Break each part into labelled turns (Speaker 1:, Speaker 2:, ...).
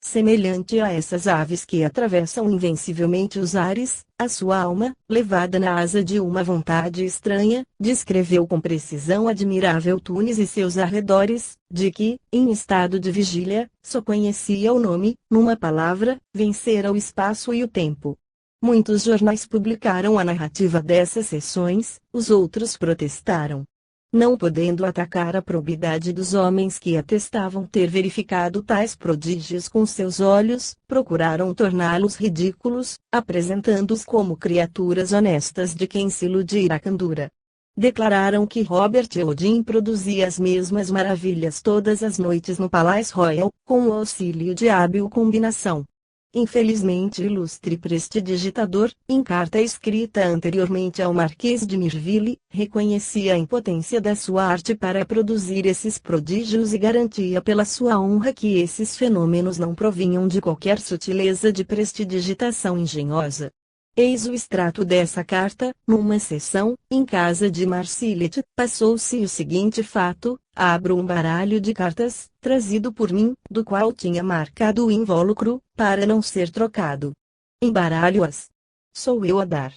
Speaker 1: semelhante a essas aves que atravessam invencivelmente os ares, a sua alma, levada na asa de uma vontade estranha, descreveu com precisão admirável Tunis e seus arredores, de que, em estado de vigília, só conhecia o nome, numa palavra, vencera o espaço e o tempo. Muitos jornais publicaram a narrativa dessas sessões, os outros protestaram. Não podendo atacar a probidade dos homens que atestavam ter verificado tais prodígios com seus olhos, procuraram torná-los ridículos, apresentando-os como criaturas honestas de quem se iludira a candura. Declararam que Robert Eugene produzia as mesmas maravilhas todas as noites no Palace Royal, com o auxílio de hábil combinação. Infelizmente ilustre prestidigitador, em carta escrita anteriormente ao Marquês de Mirville, reconhecia a impotência da sua arte para produzir esses prodígios e garantia pela sua honra que esses fenômenos não provinham de qualquer sutileza de prestidigitação engenhosa. Eis o extrato dessa carta: numa sessão, em casa de Marsillet, passou-se o seguinte fato: abro um baralho de cartas, trazido por mim, do qual tinha marcado o invólucro, para não ser trocado. Embaralho-as. Sou eu a dar.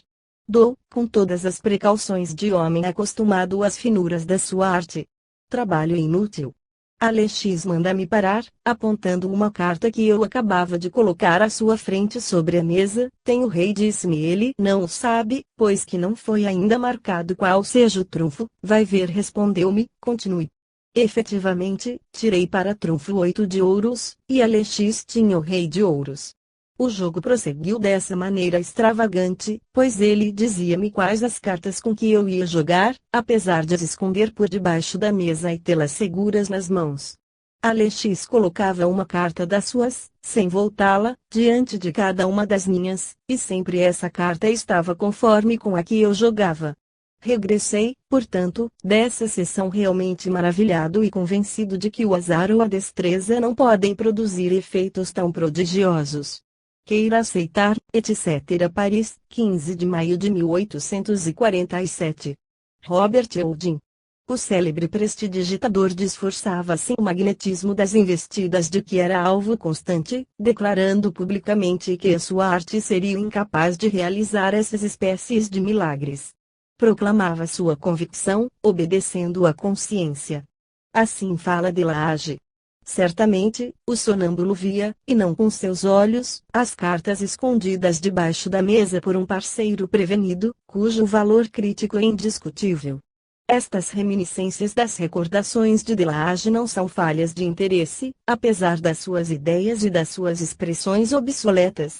Speaker 1: Dou, com todas as precauções de homem acostumado às finuras da sua arte. Trabalho inútil. Alexis manda-me parar, apontando uma carta que eu acabava de colocar à sua frente sobre a mesa. Tem o rei, disse-me ele. Não o sabe, pois que não foi ainda marcado qual seja o trunfo. Vai ver, respondeu-me. Continue. Efetivamente, tirei para trunfo 8 de ouros, e Alexis tinha o rei de ouros. O jogo prosseguiu dessa maneira extravagante, pois ele dizia-me quais as cartas com que eu ia jogar, apesar de as esconder por debaixo da mesa e tê-las seguras nas mãos. Alexis colocava uma carta das suas, sem voltá-la, diante de cada uma das minhas, e sempre essa carta estava conforme com a que eu jogava. Regressei, portanto, dessa sessão realmente maravilhado e convencido de que o azar ou a destreza não podem produzir efeitos tão prodigiosos. Queira aceitar, etc. Paris, 15 de maio de 1847. Robert Eugene. O célebre prestidigitador disfarçava-se o magnetismo das investidas de que era alvo constante, declarando publicamente que a sua arte seria incapaz de realizar essas espécies de milagres. Proclamava sua convicção, obedecendo à consciência. Assim fala Delage. Certamente, o sonâmbulo via, e não com seus olhos, as cartas escondidas debaixo da mesa por um parceiro prevenido, cujo valor crítico é indiscutível. Estas reminiscências das recordações de Delage não são falhas de interesse, apesar das suas ideias e das suas expressões obsoletas.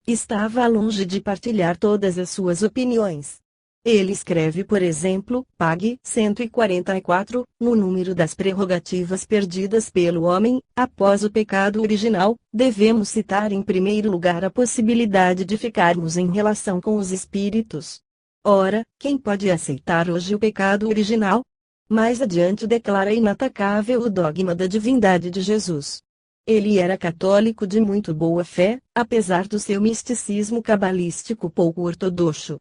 Speaker 1: Estava longe de partilhar todas as suas opiniões. Ele escreve, por exemplo, pág. 144, no número das prerrogativas perdidas pelo homem, após o pecado original, devemos citar em primeiro lugar a possibilidade de ficarmos em relação com os espíritos. Ora, quem pode aceitar hoje o pecado original? Mais adiante declara inatacável o dogma da divindade de Jesus. Ele era católico de muito boa fé, apesar do seu misticismo cabalístico pouco ortodoxo.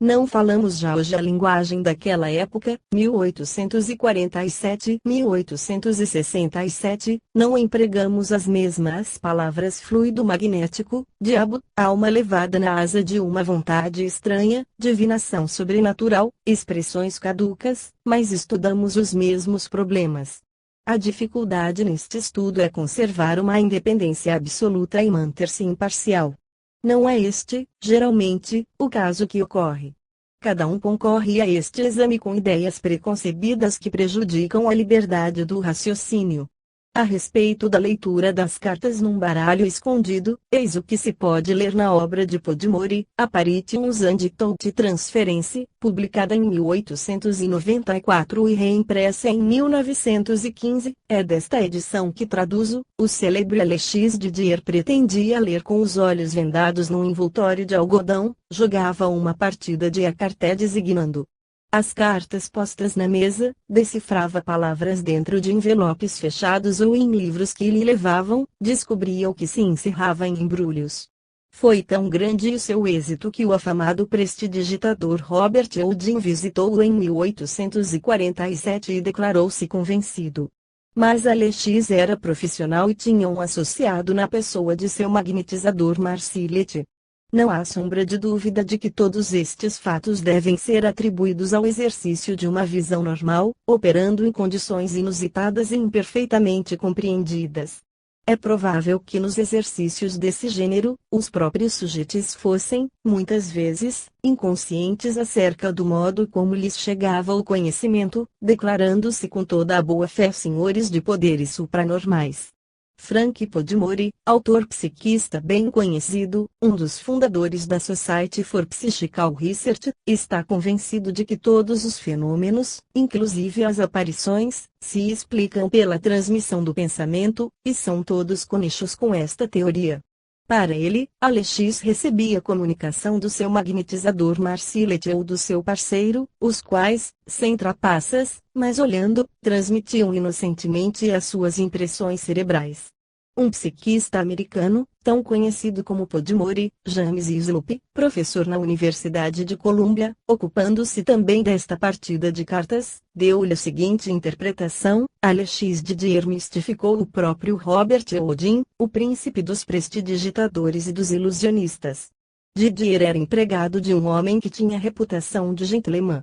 Speaker 1: Não falamos já hoje a linguagem daquela época, 1847-1867, não empregamos as mesmas palavras fluido magnético, diabo, alma levada na asa de uma vontade estranha, divinação sobrenatural, expressões caducas, mas estudamos os mesmos problemas. A dificuldade neste estudo é conservar uma independência absoluta e manter-se imparcial. Não é este, geralmente, o caso que ocorre. Cada um concorre a este exame com ideias preconcebidas que prejudicam a liberdade do raciocínio. A respeito da leitura das cartas num baralho escondido, eis o que se pode ler na obra de Podmore, Apparitions and Thought Transference, publicada em 1894 e reimpressa em 1915, é desta edição que traduzo. O célebre Alexis Didier pretendia ler com os olhos vendados num envoltório de algodão, jogava uma partida de écarté designando as cartas postas na mesa, decifrava palavras dentro de envelopes fechados ou em livros que lhe levavam, descobria o que se encerrava em embrulhos. Foi tão grande o seu êxito que o afamado prestidigitador Robert Eugene visitou-o em 1847 e declarou-se convencido Mas Alex era profissional e tinha um associado na pessoa de seu magnetizador Marsilete. Não há sombra de dúvida de que todos estes fatos devem ser atribuídos ao exercício de uma visão normal, operando em condições inusitadas e imperfeitamente compreendidas. É provável que nos exercícios desse gênero, os próprios sujeitos fossem, muitas vezes, inconscientes acerca do modo como lhes chegava o conhecimento, declarando-se com toda a boa-fé senhores de poderes supranormais. Frank Podmore, autor psiquista bem conhecido, um dos fundadores da Society for Psychical Research, está convencido de que todos os fenômenos, inclusive as aparições, se explicam pela transmissão do pensamento, e são todos conexos com esta teoria. Para ele, Alex recebia comunicação do seu magnetizador Marsilete ou do seu parceiro, os quais, sem trapaças, mas olhando, transmitiam inocentemente as suas impressões cerebrais. Um psiquista americano, tão conhecido como Podmore, James Slope, professor na Universidade de Columbia, ocupando-se também desta partida de cartas, deu-lhe a seguinte interpretação: Alex Didier mistificou o próprio Robert Houdin, o príncipe dos prestidigitadores e dos ilusionistas. Didier era empregado de um homem que tinha reputação de gentleman.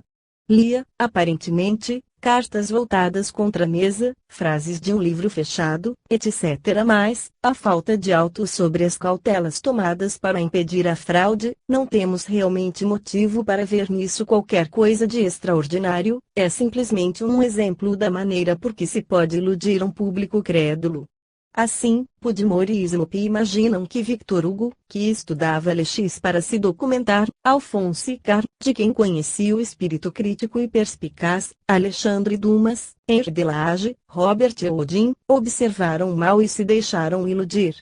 Speaker 1: Lia, aparentemente, cartas voltadas contra a mesa, frases de um livro fechado, etc. Mas, a falta de auto sobre as cautelas tomadas para impedir a fraude, não temos realmente motivo para ver nisso qualquer coisa de extraordinário, é simplesmente um exemplo da maneira por que se pode iludir um público crédulo. Assim, Podmore e Slope imaginam que Victor Hugo, que estudava Alex para se documentar, Alphonse Karr, de quem conhecia o espírito crítico e perspicaz, Alexandre Dumas, Henri Delage, Robert Houdin, observaram mal e se deixaram iludir.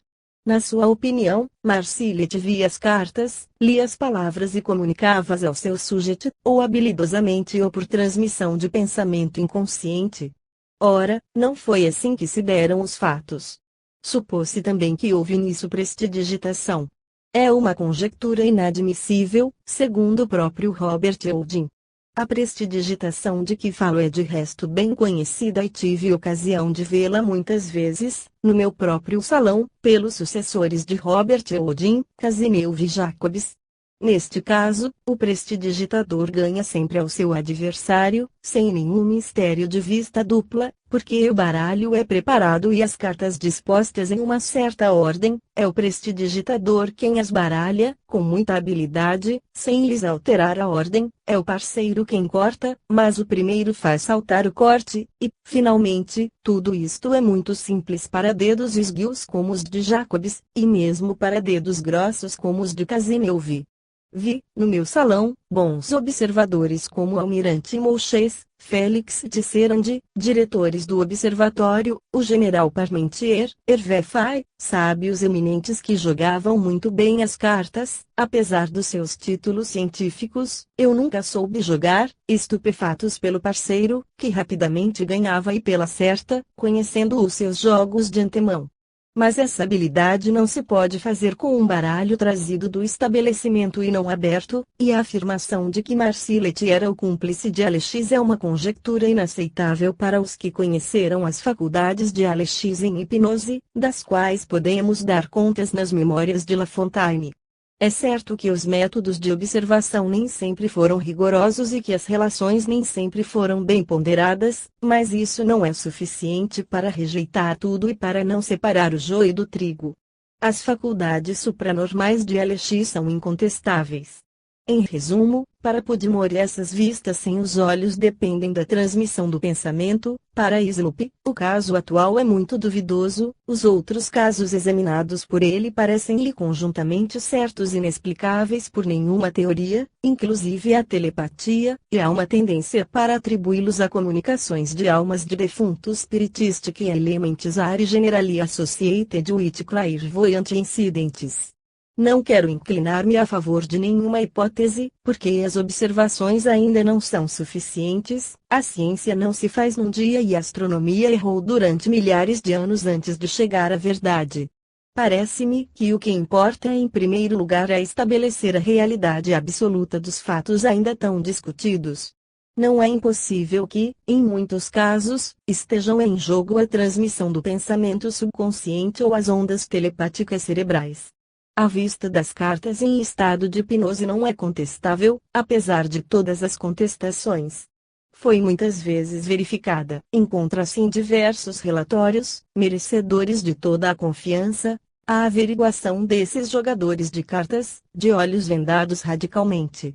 Speaker 1: Na sua opinião, Marsilete via as cartas, lia as palavras e comunicava-as ao seu sujeito, ou habilidosamente ou por transmissão de pensamento inconsciente. Ora, não foi assim que se deram os fatos. Supôs-se também que houve nisso prestidigitação. É uma conjectura inadmissível, segundo o próprio Robert Houdin. A prestidigitação de que falo é de resto bem conhecida e tive ocasião de vê-la muitas vezes, no meu próprio salão, pelos sucessores de Robert Houdin, Cazeneuve e Jacobs. Neste caso, o prestidigitador ganha sempre ao seu adversário, sem nenhum mistério de vista dupla, porque o baralho é preparado e as cartas dispostas em uma certa ordem, é o prestidigitador quem as baralha, com muita habilidade, sem lhes alterar a ordem, é o parceiro quem corta, mas o primeiro faz saltar o corte, e, finalmente, tudo isto é muito simples para dedos esguios como os de Jacobs, e mesmo para dedos grossos como os de Cazeneuve. Vi, no meu salão, bons observadores como Almirante Mouchés, Félix Tisserand, diretores do observatório, o general Parmentier, Hervé Faye, sábios eminentes que jogavam muito bem as cartas, apesar dos seus títulos científicos. Eu nunca soube jogar, estupefatos pelo parceiro, que rapidamente ganhava e pela certa, conhecendo os seus jogos de antemão. Mas essa habilidade não se pode fazer com um baralho trazido do estabelecimento e não aberto, e a afirmação de que Marsilete era o cúmplice de Alex é uma conjectura inaceitável para os que conheceram as faculdades de Alex em hipnose, das quais podemos dar contas nas memórias de La Fontaine. É certo que os métodos de observação nem sempre foram rigorosos e que as relações nem sempre foram bem ponderadas, mas isso não é suficiente para rejeitar tudo e para não separar o joio do trigo. As faculdades supranormais de Alex são incontestáveis. Em resumo, para Podmore essas vistas sem os olhos dependem da transmissão do pensamento. Para Slope, o caso atual é muito duvidoso, os outros casos examinados por ele parecem-lhe conjuntamente certos e inexplicáveis por nenhuma teoria, inclusive a telepatia, e há uma tendência para atribuí-los a comunicações de almas de defuntos spiritistic elements are generally associated with clairvoyant incidents. Não quero inclinar-me a favor de nenhuma hipótese, porque as observações ainda não são suficientes, a ciência não se faz num dia e a astronomia errou durante milhares de anos antes de chegar à verdade. Parece-me que o que importa em primeiro lugar é estabelecer a realidade absoluta dos fatos ainda tão discutidos. Não é impossível que, em muitos casos, estejam em jogo a transmissão do pensamento subconsciente ou as ondas telepáticas cerebrais. A vista das cartas em estado de hipnose não é contestável, apesar de todas as contestações. Foi muitas vezes verificada. Encontra-se em diversos relatórios, merecedores de toda a confiança, a averiguação desses jogadores de cartas, de olhos vendados radicalmente.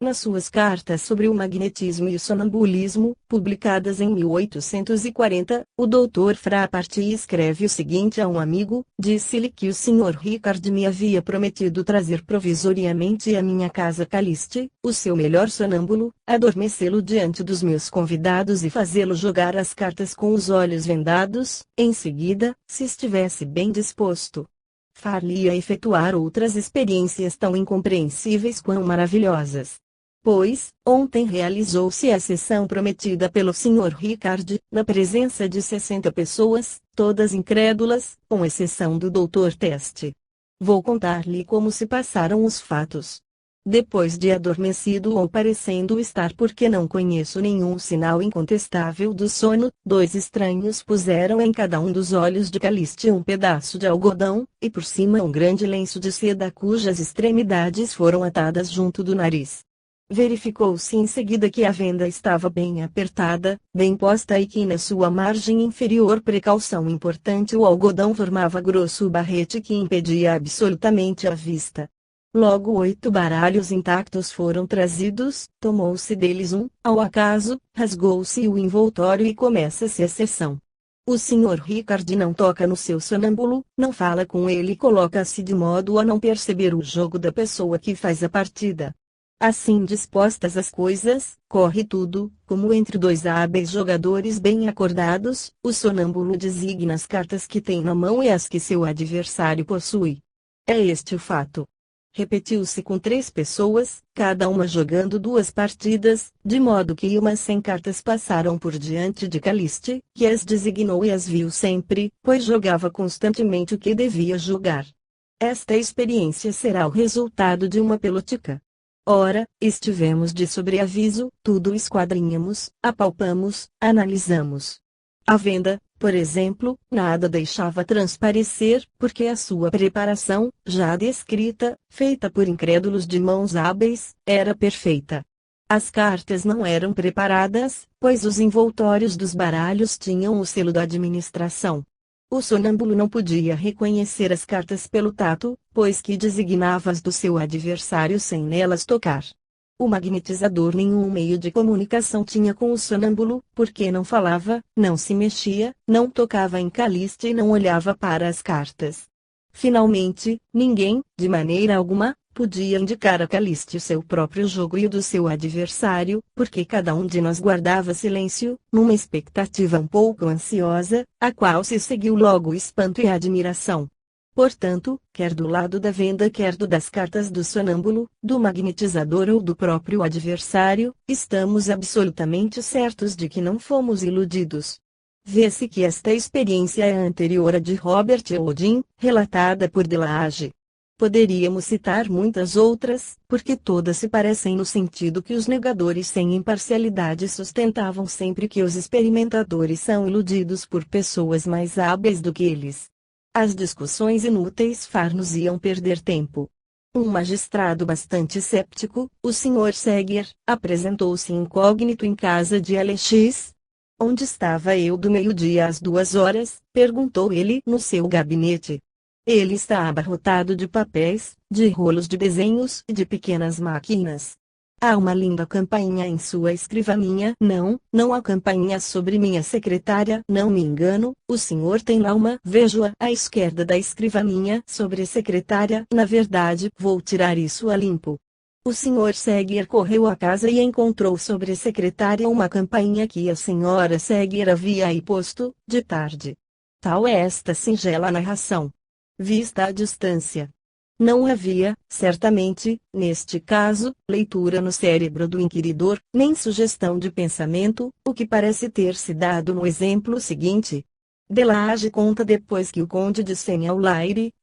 Speaker 1: Nas suas cartas sobre o magnetismo e o sonambulismo, publicadas em 1840, o Dr. Frappart escreve o seguinte a um amigo: disse-lhe que o Sr. Ricard me havia prometido trazer provisoriamente à minha casa Caliste, o seu melhor sonâmbulo, adormecê-lo diante dos meus convidados e fazê-lo jogar as cartas com os olhos vendados, em seguida, se estivesse bem disposto, far-lhe-ia efetuar outras experiências tão incompreensíveis quão maravilhosas. Pois, ontem realizou-se a sessão prometida pelo Sr. Ricard, na presença de 60 pessoas, todas incrédulas, com exceção do Dr. Teste. Vou contar-lhe como se passaram os fatos. Depois de adormecido ou parecendo estar porque não conheço nenhum sinal incontestável do sono, dois estranhos puseram em cada um dos olhos de Caliste um pedaço de algodão, e por cima um grande lenço de seda cujas extremidades foram atadas junto do nariz. Verificou-se em seguida que a venda estava bem apertada, bem posta e que na sua margem inferior precaução importante o algodão formava grosso barrete que impedia absolutamente a vista. Logo 8 baralhos intactos foram trazidos, tomou-se deles um, ao acaso, rasgou-se o envoltório e começa-se a sessão. O Sr. Ricard não toca no seu sonâmbulo, não fala com ele e coloca-se de modo a não perceber o jogo da pessoa que faz a partida. Assim dispostas as coisas, corre tudo, como entre dois hábeis jogadores bem acordados, o sonâmbulo designa as cartas que tem na mão e as que seu adversário possui. É este o fato. Repetiu-se com 3 pessoas, cada uma jogando 2 partidas, de modo que umas 100 cartas passaram por diante de Caliste, que as designou e as viu sempre, pois jogava constantemente o que devia jogar. Esta experiência será o resultado de uma pelotica. Ora, estivemos de sobreaviso, tudo esquadrinhamos, apalpamos, analisamos. A venda, por exemplo, nada deixava transparecer, porque a sua preparação, já descrita, feita por incrédulos de mãos hábeis, era perfeita. As cartas não eram preparadas, pois os envoltórios dos baralhos tinham o selo da administração. O sonâmbulo não podia reconhecer as cartas pelo tato, pois que designava as do seu adversário sem nelas tocar. O magnetizador nenhum meio de comunicação tinha com o sonâmbulo, porque não falava, não se mexia, não tocava em Caliste e não olhava para as cartas. Finalmente, ninguém, de maneira alguma, podia indicar a Caliste o seu próprio jogo e o do seu adversário, porque cada um de nós guardava silêncio, numa expectativa um pouco ansiosa, a qual se seguiu logo espanto e admiração. Portanto, quer do lado da venda quer do das cartas do sonâmbulo, do magnetizador ou do próprio adversário, estamos absolutamente certos de que não fomos iludidos. Vê-se que esta experiência é anterior à de Robert Houdin, relatada por Delage. Poderíamos citar muitas outras, porque todas se parecem no sentido que os negadores sem imparcialidade sustentavam sempre que os experimentadores são iludidos por pessoas mais hábeis do que eles. As discussões inúteis far-nos-iam perder tempo. Um magistrado bastante céptico, o Sr. Seger, apresentou-se incógnito em casa de Lx. Onde estava eu do meio-dia às 2 horas? Perguntou ele no seu gabinete. Ele está abarrotado de papéis, de rolos de desenhos e de pequenas máquinas. Há uma linda campainha em sua escrivaninha. Não há campainha sobre minha secretária. Não me engano, o senhor tem lá uma. Vejo-a à esquerda da escrivaninha sobre a secretária. Na verdade, vou tirar isso a limpo. O Sr. Seger correu à casa e encontrou sobre a secretária uma campainha que a Sra. Seger havia aí posto, de tarde. Tal é esta singela narração. Vista à distância. Não havia, certamente, neste caso, leitura no cérebro do inquiridor, nem sugestão de pensamento, o que parece ter se dado no exemplo seguinte. Delage conta depois que o conde de Seigneur,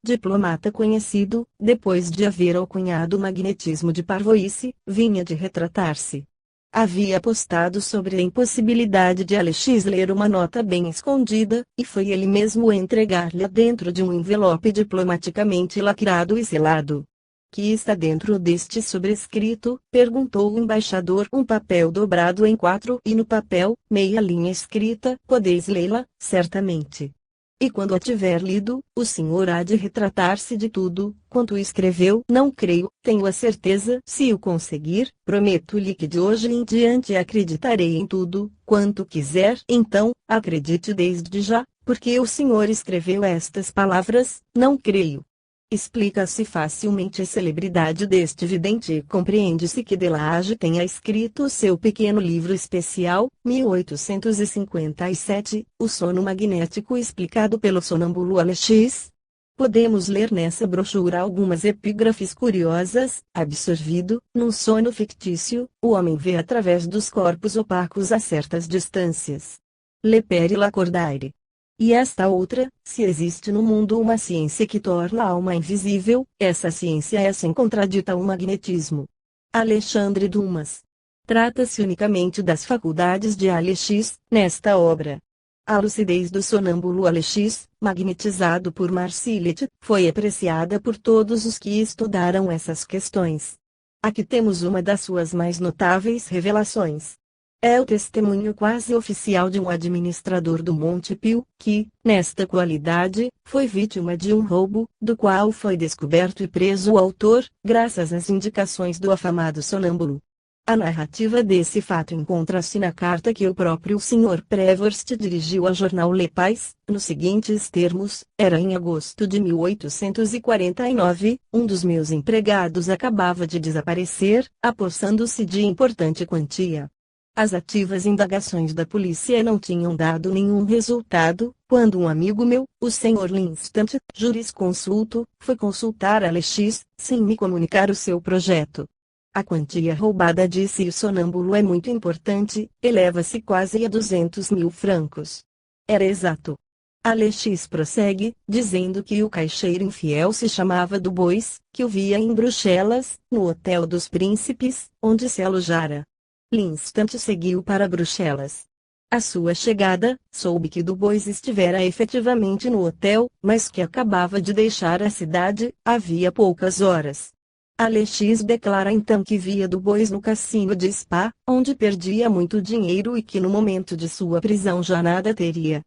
Speaker 1: diplomata conhecido, depois de haver alcunhado o magnetismo de parvoíce, vinha de retratar-se. Havia postado sobre a impossibilidade de Alex ler uma nota bem escondida, e foi ele mesmo entregar-lhe dentro de um envelope diplomaticamente lacrado e selado. Que está dentro deste sobrescrito? Perguntou o embaixador. Um papel dobrado em 4 e no papel, meia linha escrita. Podeis lê-la, certamente. E quando a tiver lido, o senhor há de retratar-se de tudo, quanto escreveu. Não creio, tenho a certeza. Se o conseguir, prometo-lhe que de hoje em diante acreditarei em tudo, quanto quiser. Então, acredite desde já, porque o senhor escreveu estas palavras. Não creio. Explica-se facilmente a celebridade deste vidente e compreende-se que Delage tenha escrito seu pequeno livro especial, 1857, O Sono Magnético explicado pelo sonâmbulo Alex. Podemos ler nessa brochura algumas epígrafes curiosas. Absorvido, num sono fictício, o homem vê através dos corpos opacos a certas distâncias. Le Père Lacordaire. E esta outra, se existe no mundo uma ciência que torna a alma invisível, essa ciência é sem contradita o magnetismo. Alexandre Dumas. Trata-se unicamente das faculdades de Alex, nesta obra. A lucidez do sonâmbulo Alex, magnetizado por Marsillet, foi apreciada por todos os que estudaram essas questões. Aqui temos uma das suas mais notáveis revelações. É o testemunho quase oficial de um administrador do Monte Pio, que, nesta qualidade, foi vítima de um roubo, do qual foi descoberto e preso o autor, graças às indicações do afamado sonâmbulo. A narrativa desse fato encontra-se na carta que o próprio Sr. Prevost dirigiu ao jornal Le Pais, nos seguintes termos: era em agosto de 1849, um dos meus empregados acabava de desaparecer, apossando-se de importante quantia. As ativas indagações da polícia não tinham dado nenhum resultado, quando um amigo meu, o Sr. Linstant, jurisconsulto, foi consultar Alex, sem me comunicar o seu projeto. A quantia roubada, disse o sonâmbulo, é muito importante, eleva-se quase a 200.000 francos. Era exato. Alex prossegue, dizendo que o caixeiro infiel se chamava Dubois, que o via em Bruxelas, no Hotel dos Príncipes, onde se alojara. Linstant seguiu para Bruxelas. À sua chegada, soube que Dubois estivera efetivamente no hotel, mas que acabava de deixar a cidade, havia poucas horas. Alex declara então que via Dubois no cassino de Spa, onde perdia muito dinheiro e que no momento de sua prisão já nada teria.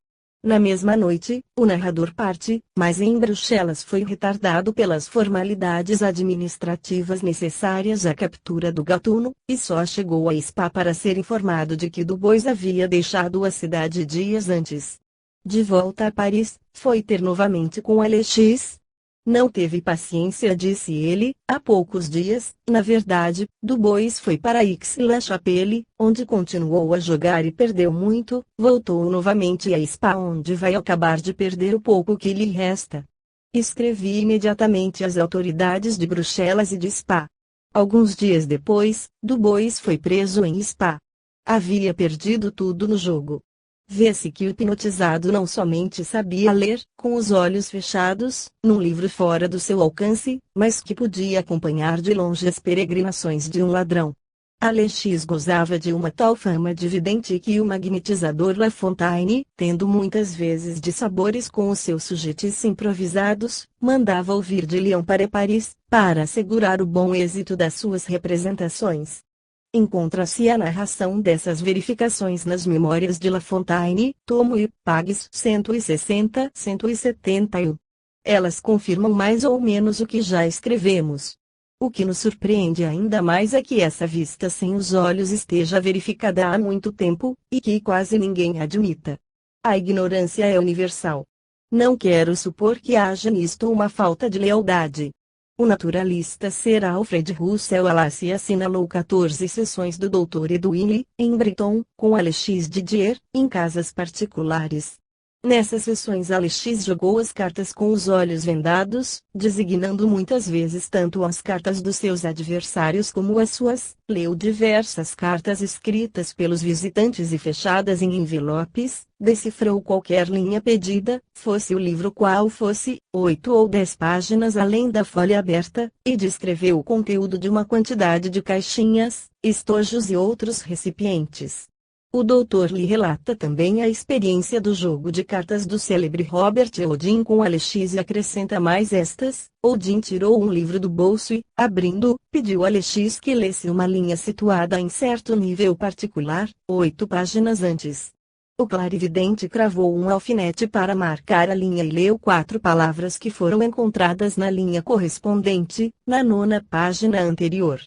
Speaker 1: Na mesma noite, o narrador parte, mas em Bruxelas foi retardado pelas formalidades administrativas necessárias à captura do gatuno, e só chegou a Spa para ser informado de que Dubois havia deixado a cidade dias antes. De volta a Paris, foi ter novamente com Alex. Não teve paciência, disse ele. Há poucos dias, na verdade, Dubois foi para Aix-la-Chapelle, onde continuou a jogar e perdeu muito, voltou novamente a Spa, onde vai acabar de perder o pouco que lhe resta. Escrevi imediatamente às autoridades de Bruxelas e de Spa. Alguns dias depois, Dubois foi preso em Spa. Havia perdido tudo no jogo. Vê-se que o hipnotizado não somente sabia ler, com os olhos fechados, num livro fora do seu alcance, mas que podia acompanhar de longe as peregrinações de um ladrão. Alex gozava de uma tal fama de vidente que o magnetizador La Fontaine, tendo muitas vezes dissabores com os seus sujetos improvisados, mandava ouvir de Lyon para Paris, para assegurar o bom êxito das suas representações. Encontra-se a narração dessas verificações nas Memórias de La Fontaine, tomo I, pags 160-171. Elas confirmam mais ou menos o que já escrevemos. O que nos surpreende ainda mais é que essa vista sem os olhos esteja verificada há muito tempo, e que quase ninguém admita. A ignorância é universal. Não quero supor que haja nisto uma falta de lealdade. O naturalista Sir Alfred Russel Wallace assinalou 14 sessões do Dr. Edwin, em Breton, com Alex Didier, em casas particulares. Nessas sessões Alex jogou as cartas com os olhos vendados, designando muitas vezes tanto as cartas dos seus adversários como as suas, leu diversas cartas escritas pelos visitantes e fechadas em envelopes, decifrou qualquer linha pedida, fosse o livro qual fosse, 8 ou 10 páginas além da folha aberta, e descreveu o conteúdo de uma quantidade de caixinhas, estojos e outros recipientes. O doutor lhe relata também a experiência do jogo de cartas do célebre Robert Houdin com Alex e acrescenta mais estas: Houdin tirou um livro do bolso e, abrindo-o, pediu a Alex que lesse uma linha situada em certo nível particular, 8 páginas antes. O clarividente cravou um alfinete para marcar a linha e leu 4 palavras que foram encontradas na linha correspondente, na 9ª página anterior.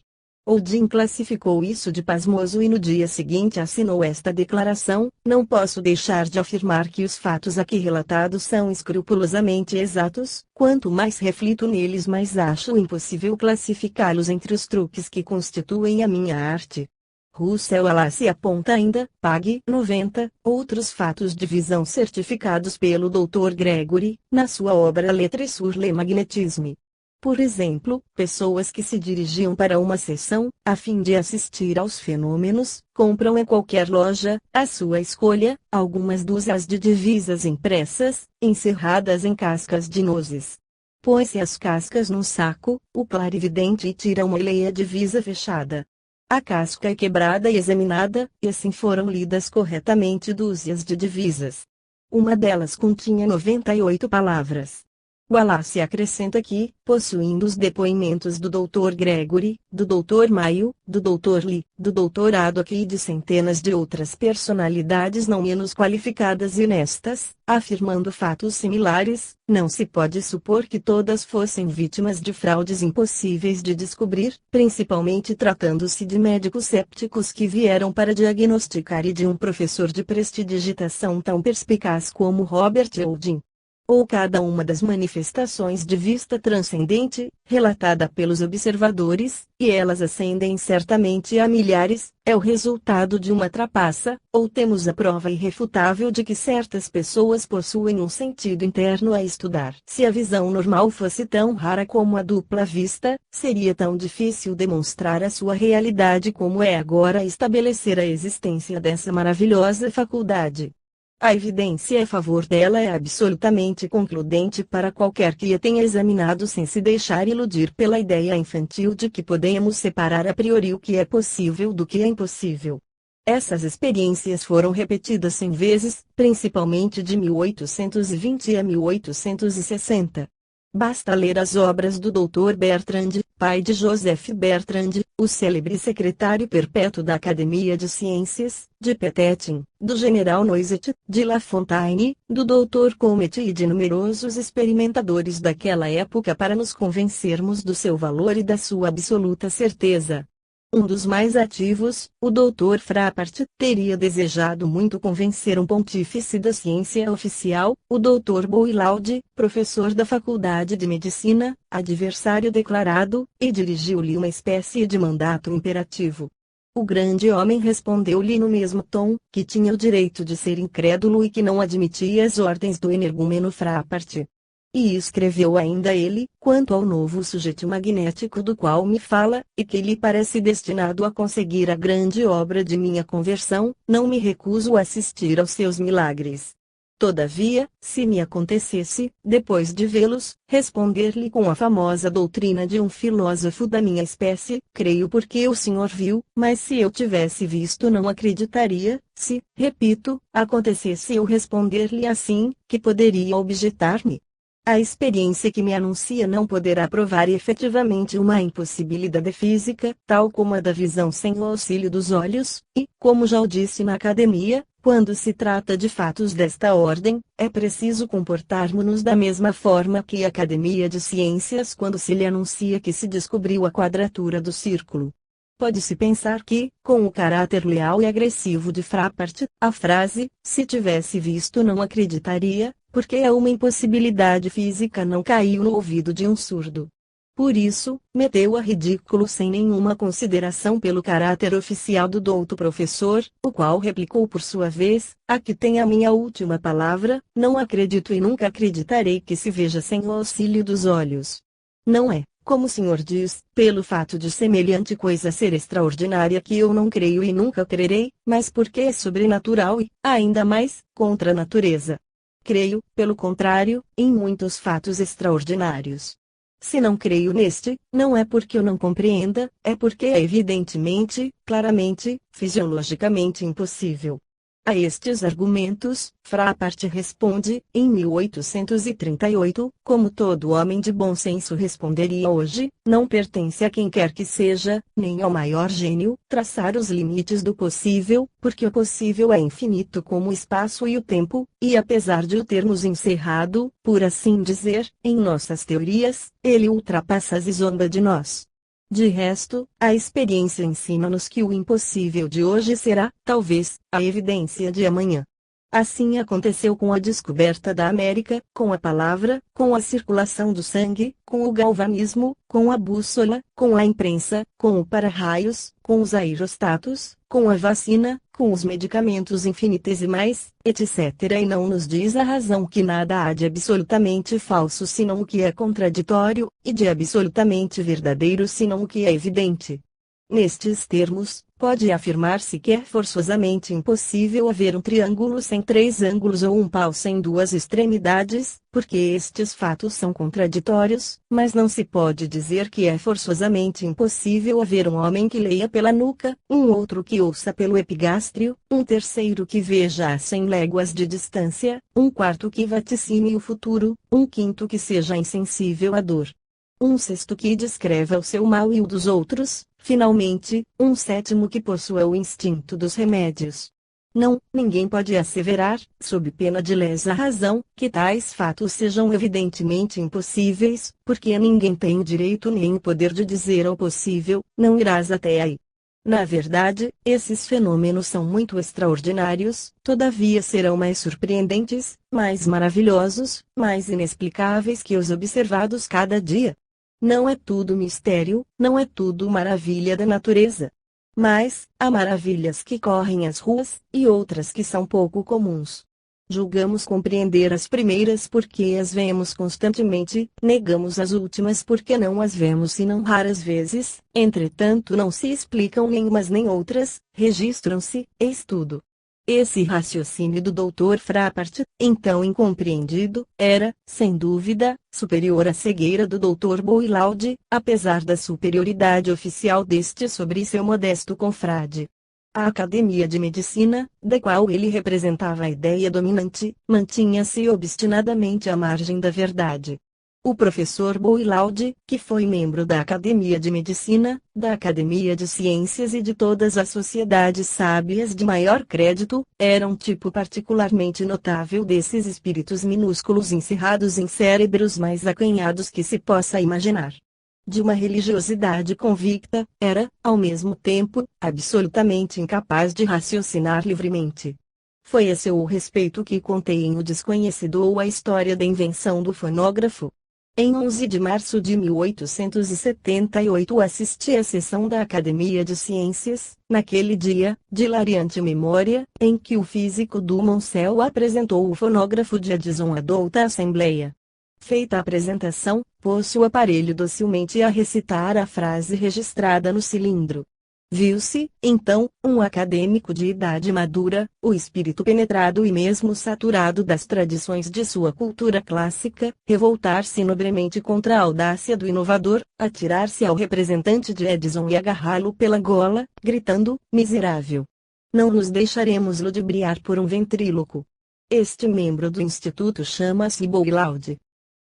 Speaker 1: Houdin classificou isso de pasmoso e no dia seguinte assinou esta declaração: não posso deixar de afirmar que os fatos aqui relatados são escrupulosamente exatos, quanto mais reflito neles mais acho impossível classificá-los entre os truques que constituem a minha arte. Russell Wallace aponta ainda, pág. 90, outros fatos de visão certificados pelo Dr. Gregory, na sua obra Lettres sur le magnétisme. Por exemplo, pessoas que se dirigiam para uma sessão, a fim de assistir aos fenômenos, compram em qualquer loja, à sua escolha, algumas dúzias de divisas impressas, encerradas em cascas de nozes. Põe-se as cascas num saco, o clarividente tira uma leia divisa fechada. A casca é quebrada e examinada, e assim foram lidas corretamente dúzias de divisas. Uma delas continha 98 palavras. Wallace acrescenta que, possuindo os depoimentos do Dr. Gregory, do Dr. Mayo, do Dr. Lee, do Dr. Haddock e de centenas de outras personalidades não menos qualificadas e honestas, afirmando fatos similares, não se pode supor que todas fossem vítimas de fraudes impossíveis de descobrir, principalmente tratando-se de médicos cépticos que vieram para diagnosticar e de um professor de prestidigitação tão perspicaz como Robert Houdin. Ou cada uma das manifestações de vista transcendente, relatada pelos observadores, e elas ascendem certamente a milhares, é o resultado de uma trapaça, ou temos a prova irrefutável de que certas pessoas possuem um sentido interno a estudar. Se a visão normal fosse tão rara como a dupla vista, seria tão difícil demonstrar a sua realidade como é agora estabelecer a existência dessa maravilhosa faculdade. A evidência a favor dela é absolutamente concludente para qualquer que a tenha examinado sem se deixar iludir pela ideia infantil de que podemos separar a priori o que é possível do que é impossível. Essas experiências foram repetidas 100 vezes, principalmente de 1820 a 1860. Basta ler as obras do Dr. Bertrand, pai de Joseph Bertrand, o célebre secretário perpétuo da Academia de Ciências, de Petetin, do General Noisette, de La Fontaine, do Dr. Comet e de numerosos experimentadores daquela época para nos convencermos do seu valor e da sua absoluta certeza. Um dos mais ativos, o Dr. Frappart, teria desejado muito convencer um pontífice da ciência oficial, o Dr. Boilaud, professor da Faculdade de Medicina, adversário declarado, e dirigiu-lhe uma espécie de mandato imperativo. O grande homem respondeu-lhe no mesmo tom, que tinha o direito de ser incrédulo e que não admitia as ordens do energúmeno Frappart. E escreveu ainda ele, quanto ao novo sujeito magnético do qual me fala, e que lhe parece destinado a conseguir a grande obra de minha conversão, não me recuso a assistir aos seus milagres. Todavia, se me acontecesse, depois de vê-los, responder-lhe com a famosa doutrina de um filósofo da minha espécie, creio porque o senhor viu, mas se eu tivesse visto não acreditaria, se, repito, acontecesse eu responder-lhe assim, que poderia objetar-me? A experiência que me anuncia não poderá provar efetivamente uma impossibilidade física, tal como a da visão sem o auxílio dos olhos, e, como já o disse na academia, quando se trata de fatos desta ordem, é preciso comportarmos-nos da mesma forma que a Academia de Ciências quando se lhe anuncia que se descobriu a quadratura do círculo. Pode-se pensar que, com o caráter leal e agressivo de Frappart, a frase, se tivesse visto não acreditaria, porque é uma impossibilidade física não caiu no ouvido de um surdo. Por isso, meteu a ridículo sem nenhuma consideração pelo caráter oficial do douto professor, o qual replicou por sua vez, aqui tem a minha última palavra, não acredito e nunca acreditarei que se veja sem o auxílio dos olhos. Não é, como o senhor diz, pelo fato de semelhante coisa ser extraordinária que eu não creio e nunca crerei, mas porque é sobrenatural e, ainda mais, contra a natureza. Creio, pelo contrário, em muitos fatos extraordinários. Se não creio neste, não é porque eu não compreenda, é porque é evidentemente, claramente, fisiologicamente impossível. A estes argumentos, Frappart responde, em 1838, como todo homem de bom senso responderia hoje: não pertence a quem quer que seja, nem ao maior gênio, traçar os limites do possível, porque o possível é infinito como o espaço e o tempo, e apesar de o termos encerrado, por assim dizer, em nossas teorias, ele ultrapassa e zomba de nós. De resto, a experiência ensina-nos que o impossível de hoje será, talvez, a evidência de amanhã. Assim aconteceu com a descoberta da América, com a palavra, com a circulação do sangue, com o galvanismo, com a bússola, com a imprensa, com o para-raios, com os aerostatos, com a vacina, com os medicamentos infinitesimais, etc. E não nos diz a razão que nada há de absolutamente falso senão o que é contraditório, e de absolutamente verdadeiro senão o que é evidente. Nestes termos, pode afirmar-se que é forçosamente impossível haver um triângulo sem três ângulos ou um pau sem duas extremidades, porque estes fatos são contraditórios, mas não se pode dizer que é forçosamente impossível haver um homem que leia pela nuca, um outro que ouça pelo epigástrio, um terceiro que veja a 100 léguas de distância, um quarto que vaticine o futuro, um quinto que seja insensível à dor, um sexto que descreva o seu mal e o dos outros, finalmente, um sétimo que possua o instinto dos remédios. Não, ninguém pode asseverar, sob pena de lesa razão, que tais fatos sejam evidentemente impossíveis, porque ninguém tem o direito nem o poder de dizer ao possível: não irás até aí. Na verdade, esses fenômenos são muito extraordinários, todavia serão mais surpreendentes, mais maravilhosos, mais inexplicáveis que os observados cada dia. Não é tudo mistério, não é tudo maravilha da natureza. Mas, há maravilhas que correm as ruas, e outras que são pouco comuns. Julgamos compreender as primeiras porque as vemos constantemente, negamos as últimas porque não as vemos senão raras vezes, entretanto não se explicam nem umas nem outras, registram-se, eis tudo. Esse raciocínio do Dr. Frappart, então incompreendido, era, sem dúvida, superior à cegueira do Dr. Boilaud, apesar da superioridade oficial deste sobre seu modesto confrade. A Academia de Medicina, da qual ele representava a ideia dominante, mantinha-se obstinadamente à margem da verdade. O professor Boilaud, que foi membro da Academia de Medicina, da Academia de Ciências e de todas as sociedades sábias de maior crédito, era um tipo particularmente notável desses espíritos minúsculos encerrados em cérebros mais acanhados que se possa imaginar. De uma religiosidade convicta, era, ao mesmo tempo, absolutamente incapaz de raciocinar livremente. Foi a seu respeito que contei em O Desconhecido ou a história da invenção do fonógrafo. Em 11 de março de 1878 assisti à sessão da Academia de Ciências, naquele dia, de hilariante memória, em que o físico Dumoncel apresentou o fonógrafo de Edison à douta Assembleia. Feita a apresentação, pôs-se o aparelho docilmente a recitar a frase registrada no cilindro. Viu-se, então, um acadêmico de idade madura, o espírito penetrado e mesmo saturado das tradições de sua cultura clássica, revoltar-se nobremente contra a audácia do inovador, atirar-se ao representante de Edison e agarrá-lo pela gola, gritando: miserável! Não nos deixaremos ludibriar por um ventríloco. Este membro do instituto chama-se Boilaud.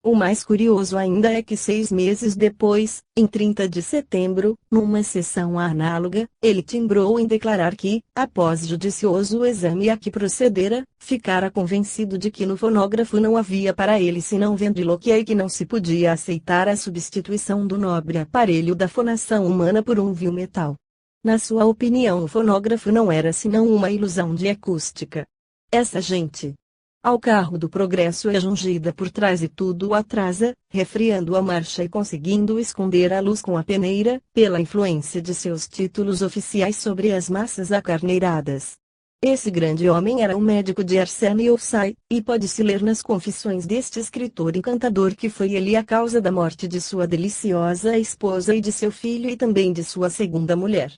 Speaker 1: O mais curioso ainda é que 6 meses depois, em 30 de setembro, numa sessão análoga, ele timbrou em declarar que, após judicioso exame a que procedera, ficara convencido de que no fonógrafo não havia para ele senão ventriloquia e que não se podia aceitar a substituição do nobre aparelho da fonação humana por um vil metal. Na sua opinião, o fonógrafo não era senão uma ilusão de acústica. Essa gente ao carro do progresso é jungida por trás e tudo o atrasa, refriando a marcha e conseguindo esconder a luz com a peneira, pela influência de seus títulos oficiais sobre as massas acarneiradas. Esse grande homem era um médico de Arsène Orsay, e pode-se ler nas confissões deste escritor encantador que foi ele a causa da morte de sua deliciosa esposa e de seu filho e também de sua segunda mulher.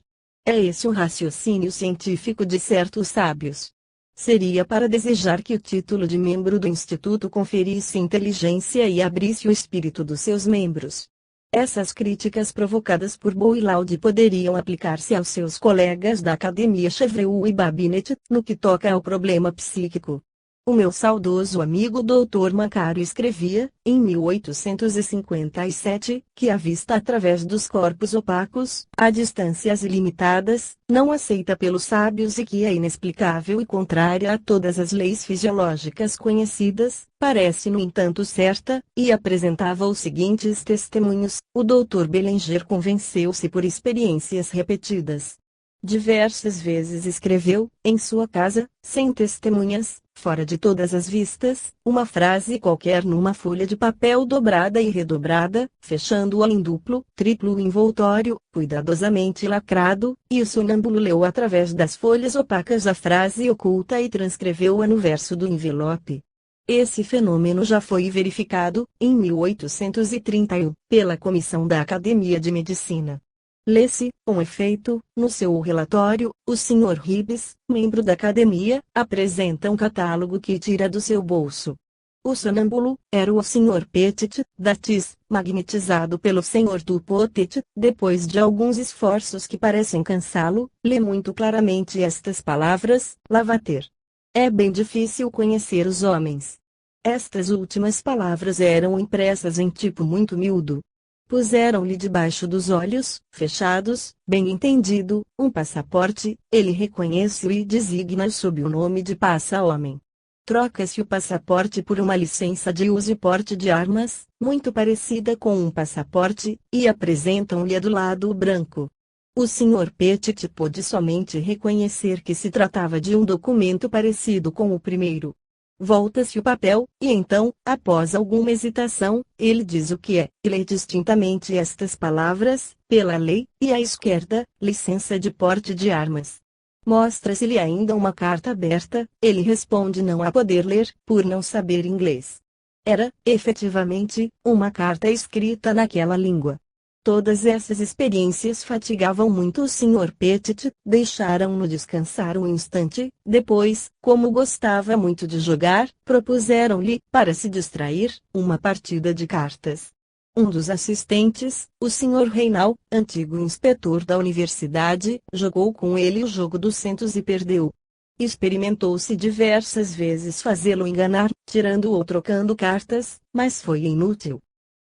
Speaker 1: É esse o raciocínio científico de certos sábios. seria para desejar que o título de membro do Instituto conferisse inteligência e abrisse o espírito dos seus membros. Essas críticas provocadas por Boilaud poderiam aplicar-se aos seus colegas da Academia Chevreul e Babinet, no que toca ao problema psíquico. O meu saudoso amigo Dr. Macário escrevia, em 1857, que a vista através dos corpos opacos, a distâncias ilimitadas, não aceita pelos sábios e que é inexplicável e contrária a todas as leis fisiológicas conhecidas, parece no entanto certa, e apresentava os seguintes testemunhos. O Dr. Bellanger convenceu-se por experiências repetidas. Diversas vezes escreveu, em sua casa, sem testemunhas, fora de todas as vistas, uma frase qualquer numa folha de papel dobrada e redobrada, fechando-a em duplo, triplo envoltório, cuidadosamente lacrado, e o sonâmbulo leu através das folhas opacas a frase oculta e transcreveu-a no verso do envelope. Esse fenômeno já foi verificado, em 1831, pela Comissão da Academia de Medicina. Lê-se, com efeito, no seu relatório, o Sr. Hibbs, membro da Academia, apresenta um catálogo que tira do seu bolso. O sonâmbulo era o Sr. Petit, da TIS, magnetizado pelo Sr. Dupotet. Depois de alguns esforços que parecem cansá-lo, lê muito claramente estas palavras: Lavater. É bem difícil conhecer os homens. Estas últimas palavras eram impressas em tipo muito miúdo. Puseram-lhe debaixo dos olhos, fechados, bem entendido, um passaporte. Ele reconhece-o e designa-o sob o nome de passa-homem. Troca-se o passaporte por uma licença de uso e porte de armas, muito parecida com um passaporte, e apresentam-lhe do lado o branco. O Sr. Petit pôde somente reconhecer que se tratava de um documento parecido com o primeiro. Volta-se o papel, e então, após alguma hesitação, ele diz o que é, e lê distintamente estas palavras: pela lei, e à esquerda, licença de porte de armas. Mostra-se-lhe ainda uma carta aberta, ele responde não a poder ler, por não saber inglês. Era, efetivamente, uma carta escrita naquela língua. Todas essas experiências fatigavam muito o Sr. Petit, deixaram-no descansar um instante. Depois, como gostava muito de jogar, propuseram-lhe, para se distrair, uma partida de cartas. Um dos assistentes, o Sr. Reinal, antigo inspetor da universidade, jogou com ele o jogo dos centos e perdeu. Experimentou-se diversas vezes fazê-lo enganar, tirando ou trocando cartas, mas foi inútil.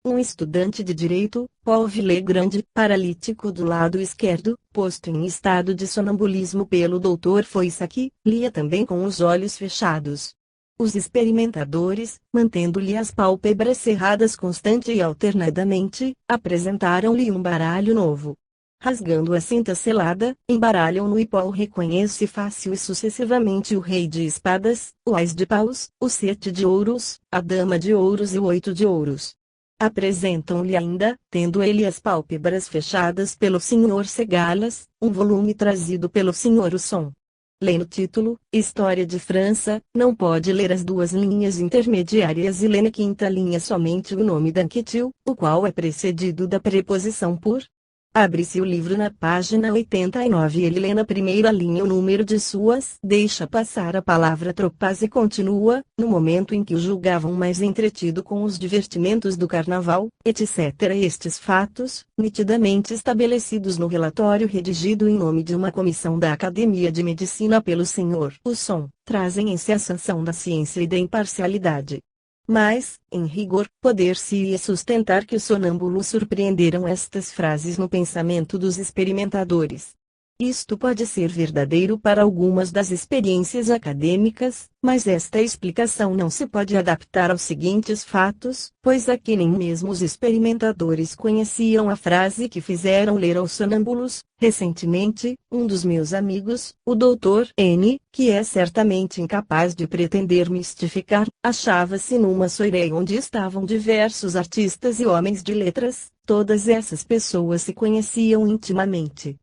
Speaker 1: Um estudante de direito, Paul Villegrande, paralítico do lado esquerdo, posto em estado de sonambulismo pelo Dr. Foissaki, lia também com os olhos fechados. Os experimentadores, mantendo-lhe as pálpebras cerradas constante e alternadamente, apresentaram-lhe um baralho novo. Rasgando a cinta selada, embaralham-no e Paul reconhece fácil e sucessivamente o rei de espadas, o ás de paus, o 7 de ouros, a dama de ouros e o 8 de ouros. Apresentam-lhe ainda, tendo ele as pálpebras fechadas pelo Sr. Segalas, um volume trazido pelo Sr. Husson. Lê no título, História de França, não pode ler as duas linhas intermediárias e lê na quinta linha somente o nome d'Anquetil, o qual é precedido da preposição por. Abre-se o livro na página 89 e ele lê na primeira linha o número de suas. Deixa passar a palavra tropaz e continua, no momento em que o julgavam mais entretido com os divertimentos do carnaval, etc. Estes fatos, nitidamente estabelecidos no relatório redigido em nome de uma comissão da Academia de Medicina pelo Sr. Husson, trazem em si a sanção da ciência e da imparcialidade. Mas, em rigor, poder-se-ia sustentar que os sonâmbulos surpreenderam estas frases no pensamento dos experimentadores. Isto pode ser verdadeiro para algumas das experiências acadêmicas, mas esta explicação não se pode adaptar aos seguintes fatos, pois aqui nem mesmo os experimentadores conheciam a frase que fizeram ler aos sonâmbulos. Recentemente, um dos meus amigos, o Dr. N., que é certamente incapaz de pretender mistificar, achava-se numa soirée onde estavam diversos artistas e homens de letras. Todas essas pessoas se conheciam intimamente.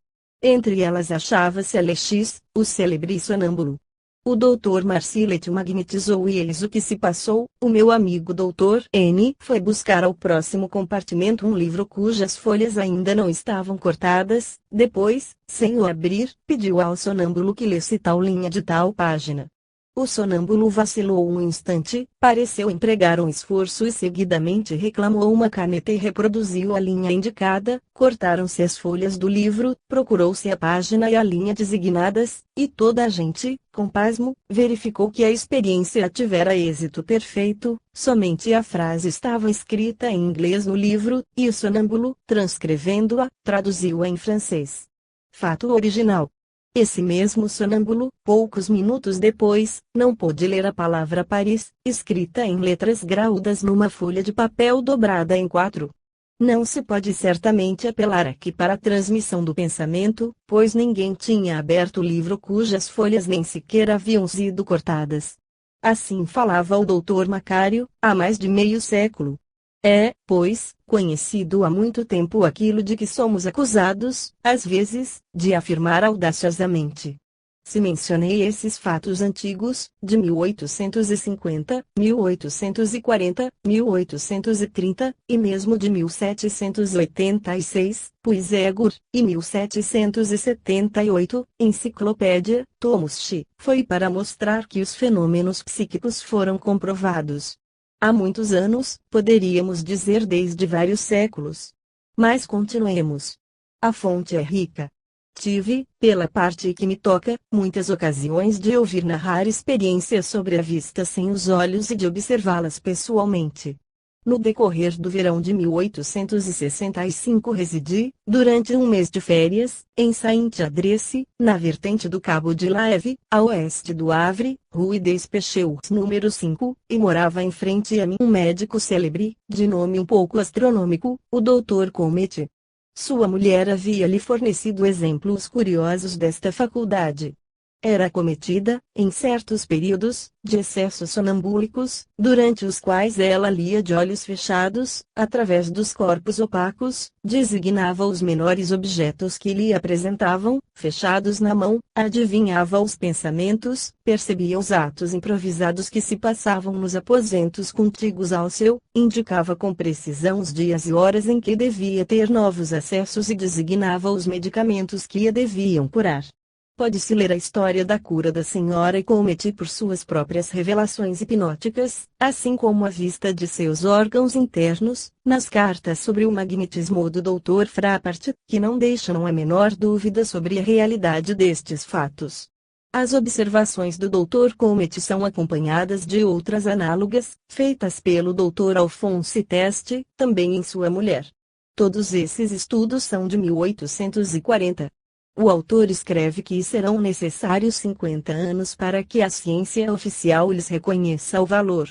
Speaker 1: Entre elas achava-se Alexis, o célebre sonâmbulo. O Dr. Marcilet o magnetizou e eis o que se passou: o meu amigo Dr. N. foi buscar ao próximo compartimento um livro cujas folhas ainda não estavam cortadas. Depois, sem o abrir, pediu ao sonâmbulo que lesse tal linha de tal página. O sonâmbulo vacilou um instante, pareceu empregar um esforço e seguidamente reclamou uma caneta e reproduziu a linha indicada. Cortaram-se as folhas do livro, procurou-se a página e a linha designadas, e toda a gente, com pasmo, verificou que a experiência tivera êxito perfeito. Somente a frase estava escrita em inglês no livro, e o sonâmbulo, transcrevendo-a, traduziu-a em francês. Fato original. Esse mesmo sonâmbulo, poucos minutos depois, não pôde ler a palavra Paris, escrita em letras graúdas numa folha de papel dobrada em 4. Não se pode certamente apelar aqui para a transmissão do pensamento, pois ninguém tinha aberto o livro cujas folhas nem sequer haviam sido cortadas. Assim falava o Dr. Macário, há mais de meio século. É, pois, conhecido há muito tempo aquilo de que somos acusados, às vezes, de afirmar audaciosamente. Se mencionei esses fatos antigos, de 1850, 1840, 1830, e mesmo de 1786, Puisegur, e 1778, Enciclopédia, Tomuschi, foi para mostrar que os fenômenos psíquicos foram comprovados. Há muitos anos, poderíamos dizer desde vários séculos. Mas continuemos. A fonte é rica. Tive, pela parte que me toca, muitas ocasiões de ouvir narrar experiências sobre a vista sem os olhos e de observá-las pessoalmente. No decorrer do verão de 1865 residi, durante um mês de férias, em Saint-Adresse, na vertente do Cabo de Laeve, a oeste do Havre, Rue des Pêcheurs número 5, e morava em frente a mim um médico célebre, de nome um pouco astronômico, o Dr. Comet. Sua mulher havia lhe fornecido exemplos curiosos desta faculdade. Era acometida, em certos períodos, de excessos sonambúlicos, durante os quais ela lia de olhos fechados, através dos corpos opacos, designava os menores objetos que lhe apresentavam, fechados na mão, adivinhava os pensamentos, percebia os atos improvisados que se passavam nos aposentos contíguos ao seu, indicava com precisão os dias e horas em que devia ter novos acessos e designava os medicamentos que a deviam curar. Pode-se ler a história da cura da senhora Comet por suas próprias revelações hipnóticas, assim como a vista de seus órgãos internos, nas cartas sobre o magnetismo do Dr. Frappart, que não deixam a menor dúvida sobre a realidade destes fatos. As observações do Dr. Comet são acompanhadas de outras análogas, feitas pelo Dr. Alphonse Teste, também em sua mulher. Todos esses estudos são de 1840. O autor escreve que serão necessários 50 anos para que a ciência oficial lhes reconheça o valor.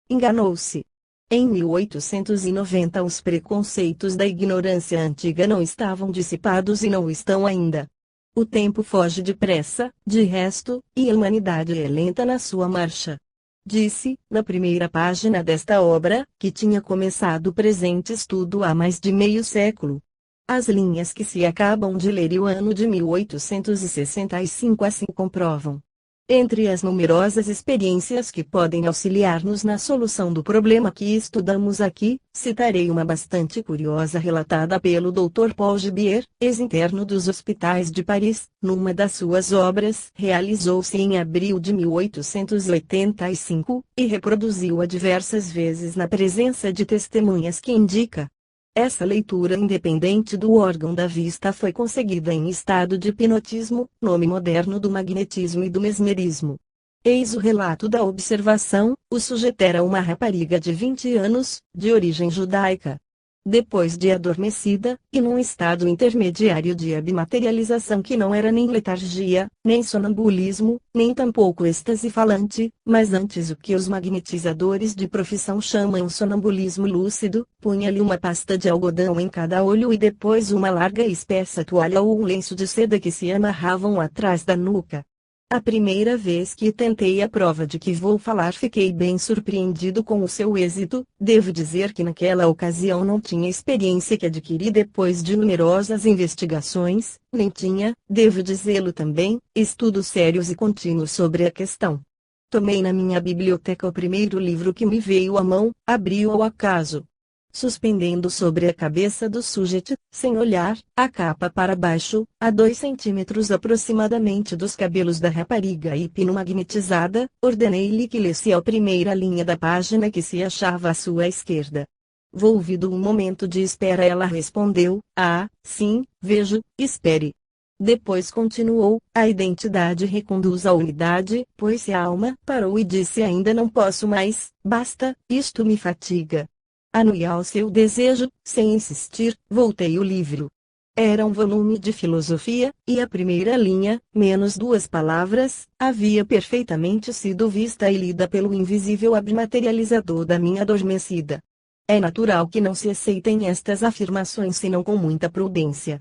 Speaker 1: Enganou-se. Em 1890 os preconceitos da ignorância antiga não estavam dissipados e não estão ainda. O tempo foge depressa, de resto, e a humanidade é lenta na sua marcha. Disse, na primeira página desta obra, que tinha começado o presente estudo há mais de meio século. As linhas que se acabam de ler e o ano de 1865 assim comprovam. Entre as numerosas experiências que podem auxiliar-nos na solução do problema que estudamos aqui, citarei uma bastante curiosa relatada pelo Dr. Paul Gibier, ex-interno dos hospitais de Paris, numa das suas obras. Realizou-se em abril de 1885, e reproduziu-a diversas vezes na presença de testemunhas que indica. Essa leitura independente do órgão da vista foi conseguida em estado de hipnotismo, nome moderno do magnetismo e do mesmerismo. Eis o relato da observação: o sujeito era uma rapariga de 20 anos, de origem judaica. Depois de adormecida, e num estado intermediário de abmaterialização que não era nem letargia, nem sonambulismo, nem tampouco êxtase falante, mas antes o que os magnetizadores de profissão chamam sonambulismo lúcido, punha-lhe uma pasta de algodão em cada olho e depois uma larga e espessa toalha ou um lenço de seda que se amarravam atrás da nuca. A primeira vez que tentei a prova de que vou falar fiquei bem surpreendido com o seu êxito. Devo dizer que naquela ocasião não tinha experiência que adquiri depois de numerosas investigações, nem tinha, devo dizê-lo também, estudos sérios e contínuos sobre a questão. Tomei na minha biblioteca o primeiro livro que me veio à mão, abri-o ao acaso. suspendendo sobre a cabeça do sujeito, sem olhar, a capa para baixo, a 2 centímetros aproximadamente dos cabelos da rapariga hipnomagnetizada, ordenei-lhe que lesse a primeira linha da página que se achava à sua esquerda. Volvido um momento de espera, ela respondeu: "Ah, sim, vejo, espere." Depois continuou: "A identidade reconduz à unidade." Pois-se a alma, parou e disse: "Ainda não posso mais, basta, isto me fatiga." Anui ao seu desejo, sem insistir, voltei o livro. Era um volume de filosofia, e a primeira linha, menos 2 palavras, havia perfeitamente sido vista e lida pelo invisível abmaterializador da minha adormecida. É natural que não se aceitem estas afirmações senão com muita prudência.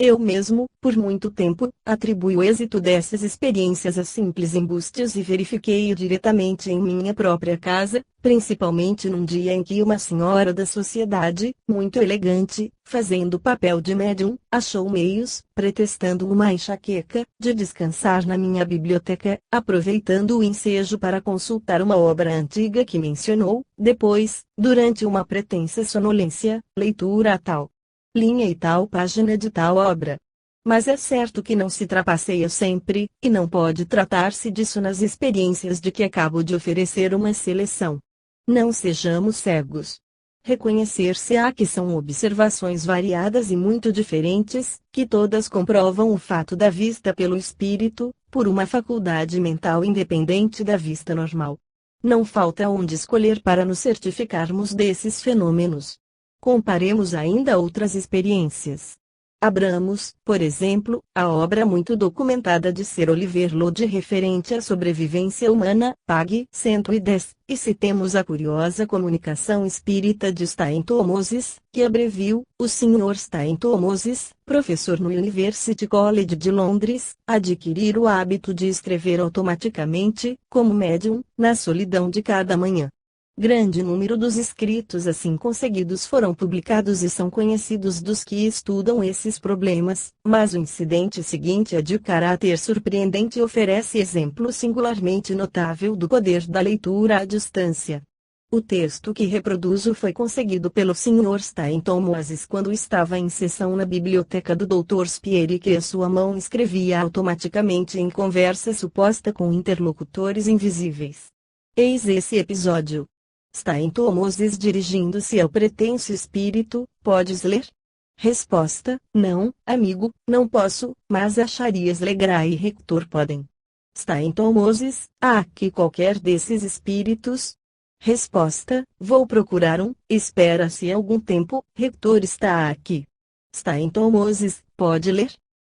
Speaker 1: Eu mesmo, por muito tempo, atribuí o êxito dessas experiências a simples embustes e verifiquei-o diretamente em minha própria casa, principalmente num dia em que uma senhora da sociedade, muito elegante, fazendo papel de médium, achou meios, pretextando uma enxaqueca, de descansar na minha biblioteca, aproveitando o ensejo para consultar uma obra antiga que mencionou, depois, durante uma pretensa sonolência, leitura a tal linha e tal página de tal obra. Mas é certo que não se trapaceia sempre, e não pode tratar-se disso nas experiências de que acabo de oferecer uma seleção. Não sejamos cegos. Reconhecer-se-á que são observações variadas e muito diferentes, que todas comprovam o fato da vista pelo espírito, por uma faculdade mental independente da vista normal. Não falta onde escolher para nos certificarmos desses fenômenos. Comparemos ainda outras experiências. Abramos, por exemplo, a obra muito documentada de Sir Oliver Lodge referente à sobrevivência humana, pag. 110, e citemos a curiosa comunicação espírita de Stainton Moses, que abreviou: o Sr. Stainton Moses, professor no University College de Londres, adquirir o hábito de escrever automaticamente, como médium, na solidão de cada manhã. Grande número dos escritos assim conseguidos foram publicados e são conhecidos dos que estudam esses problemas, mas o incidente seguinte é de caráter surpreendente e oferece exemplo singularmente notável do poder da leitura à distância. O texto que reproduzo foi conseguido pelo Sr. Stainton Moses quando estava em sessão na biblioteca do Dr. Spieri, que a sua mão escrevia automaticamente em conversa suposta com interlocutores invisíveis. Eis esse episódio. Stainton Moses dirigindo-se ao pretenso espírito: "Podes ler?" Resposta: "Não, amigo, não posso, mas acharias Legrand e Rector podem." Stainton Moses: "Há aqui qualquer desses espíritos?" Resposta: "Vou procurar um, espera-se algum tempo, Rector está aqui." Stainton Moses: "Pode ler?"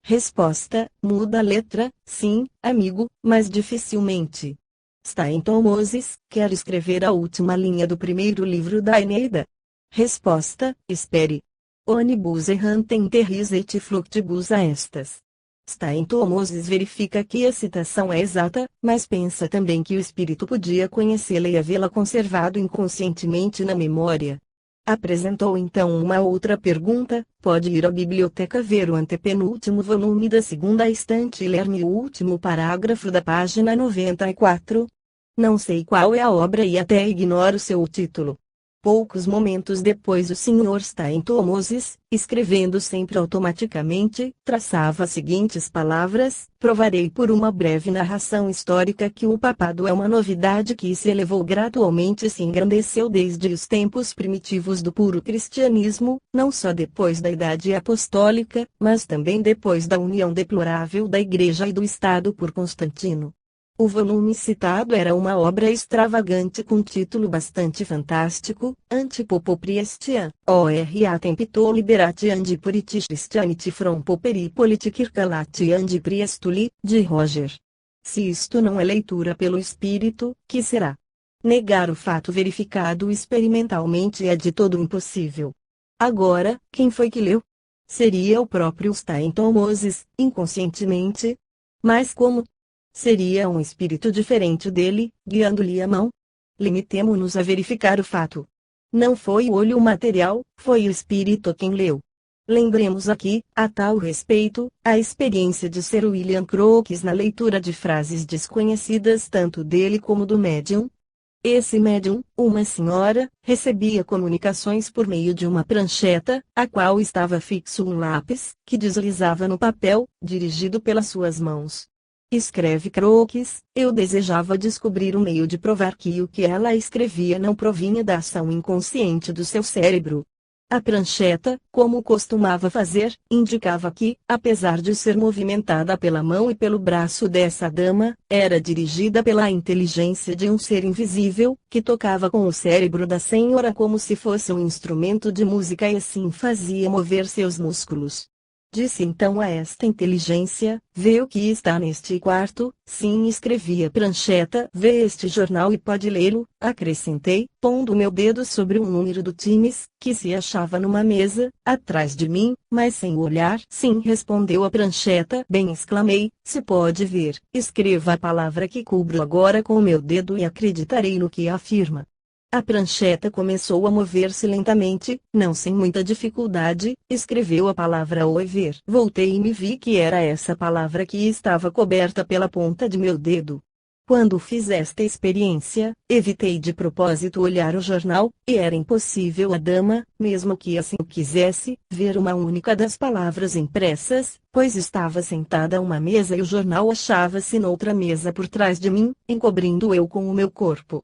Speaker 1: Resposta: "Muda a letra, sim, amigo, mas dificilmente." Stainton Moses: "Quer escrever a última linha do primeiro livro da Eneida?" Resposta: "Espere. Onibus errantem terris et fluctibus a estas." Stainton Moses verifica que a citação é exata, mas pensa também que o espírito podia conhecê-la e havê-la conservado inconscientemente na memória. Apresentou então uma outra pergunta: "Pode ir à biblioteca ver o antepenúltimo volume da segunda estante e ler-me o último parágrafo da página 94? Não sei qual é a obra e até ignoro seu título." Poucos momentos depois o Sr. Stainton Moses, escrevendo sempre automaticamente, traçava as seguintes palavras: "Provarei por uma breve narração histórica que o papado é uma novidade que se elevou gradualmente e se engrandeceu desde os tempos primitivos do puro cristianismo, não só depois da Idade Apostólica, mas também depois da união deplorável da Igreja e do Estado por Constantino." O volume citado era uma obra extravagante com título bastante fantástico: Antipopo Priestian, ora tempito liberati andi puriti Christianity from poperi politicircalati andi priestuli, de Roger. Se isto não é leitura pelo espírito, que será? Negar o fato verificado experimentalmente é de todo impossível. Agora, quem foi que leu? Seria o próprio Stainton Moses, inconscientemente? Mas como? Seria um espírito diferente dele, guiando-lhe a mão? Limitemo-nos a verificar o fato. Não foi o olho material, foi o espírito quem leu. Lembremos aqui, a tal respeito, a experiência de Sir William Crookes na leitura de frases desconhecidas tanto dele como do médium. Esse médium, uma senhora, recebia comunicações por meio de uma prancheta, a qual estava fixo um lápis, que deslizava no papel, dirigido pelas suas mãos. Escreve croquis. Eu desejava descobrir um meio de provar que o que ela escrevia não provinha da ação inconsciente do seu cérebro. A prancheta, como costumava fazer, indicava que, apesar de ser movimentada pela mão e pelo braço dessa dama, era dirigida pela inteligência de um ser invisível, que tocava com o cérebro da senhora como se fosse um instrumento de música e assim fazia mover seus músculos. Disse então a esta inteligência: vê o que está neste quarto. Sim, escrevi a prancheta. Vê este jornal e pode lê-lo, acrescentei, pondo meu dedo sobre um número do Times, que se achava numa mesa, atrás de mim, mas sem olhar. Sim, respondeu a prancheta. Bem, exclamei, se pode ver. Escreva a palavra que cubro agora com o meu dedo e acreditarei no que afirma. A prancheta começou a mover-se lentamente, não sem muita dificuldade, escreveu a palavra oiver. Voltei e me vi que era essa palavra que estava coberta pela ponta de meu dedo. Quando fiz esta experiência, evitei de propósito olhar o jornal, e era impossível a dama, mesmo que assim o quisesse, ver uma única das palavras impressas, pois estava sentada a uma mesa e o jornal achava-se noutra mesa por trás de mim, encobrindo eu com o meu corpo.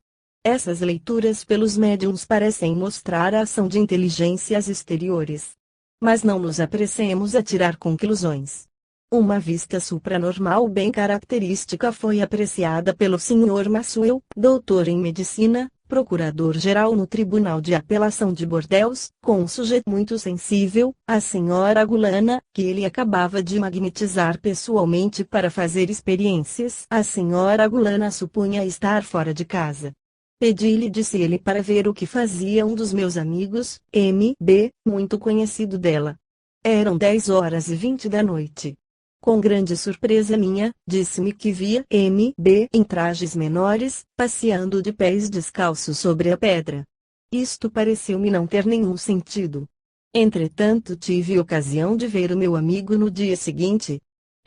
Speaker 1: Essas leituras pelos médiuns parecem mostrar a ação de inteligências exteriores. Mas não nos apressemos a tirar conclusões. Uma vista supranormal bem característica foi apreciada pelo Sr. Maxwell, doutor em medicina, procurador-geral no Tribunal de Apelação de Bordeaux, com um sujeito muito sensível, a Sra. Gulana, que ele acabava de magnetizar pessoalmente para fazer experiências. A Sra. Gulana supunha estar fora de casa. Pedi-lhe, disse ele, para ver o que fazia um dos meus amigos, M.B., muito conhecido dela. Eram 10h20 da noite. Com grande surpresa minha, disse-me que via M.B. em trajes menores, passeando de pés descalços sobre a pedra. Isto pareceu-me não ter nenhum sentido. Entretanto, tive ocasião de ver o meu amigo no dia seguinte.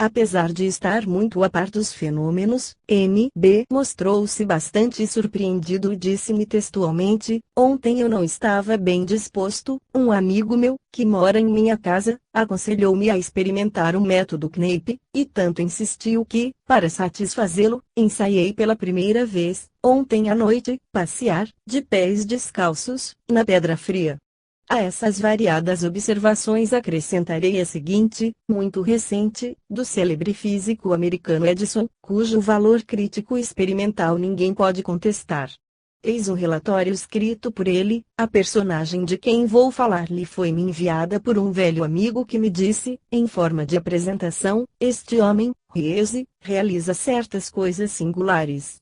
Speaker 1: Apesar de estar muito a par dos fenômenos, M.B. mostrou-se bastante surpreendido e disse-me textualmente: ontem eu não estava bem disposto. Um amigo meu, que mora em minha casa, aconselhou-me a experimentar o método Knape, e tanto insistiu que, para satisfazê-lo, ensaiei pela primeira vez, ontem à noite, passear, de pés descalços, na pedra fria. A essas variadas observações acrescentarei a seguinte, muito recente, do célebre físico americano Edison, cujo valor crítico experimental ninguém pode contestar. Eis um relatório escrito por ele. A personagem de quem vou falar-lhe foi-me enviada por um velho amigo que me disse, em forma de apresentação: este homem, Riese, realiza certas coisas singulares.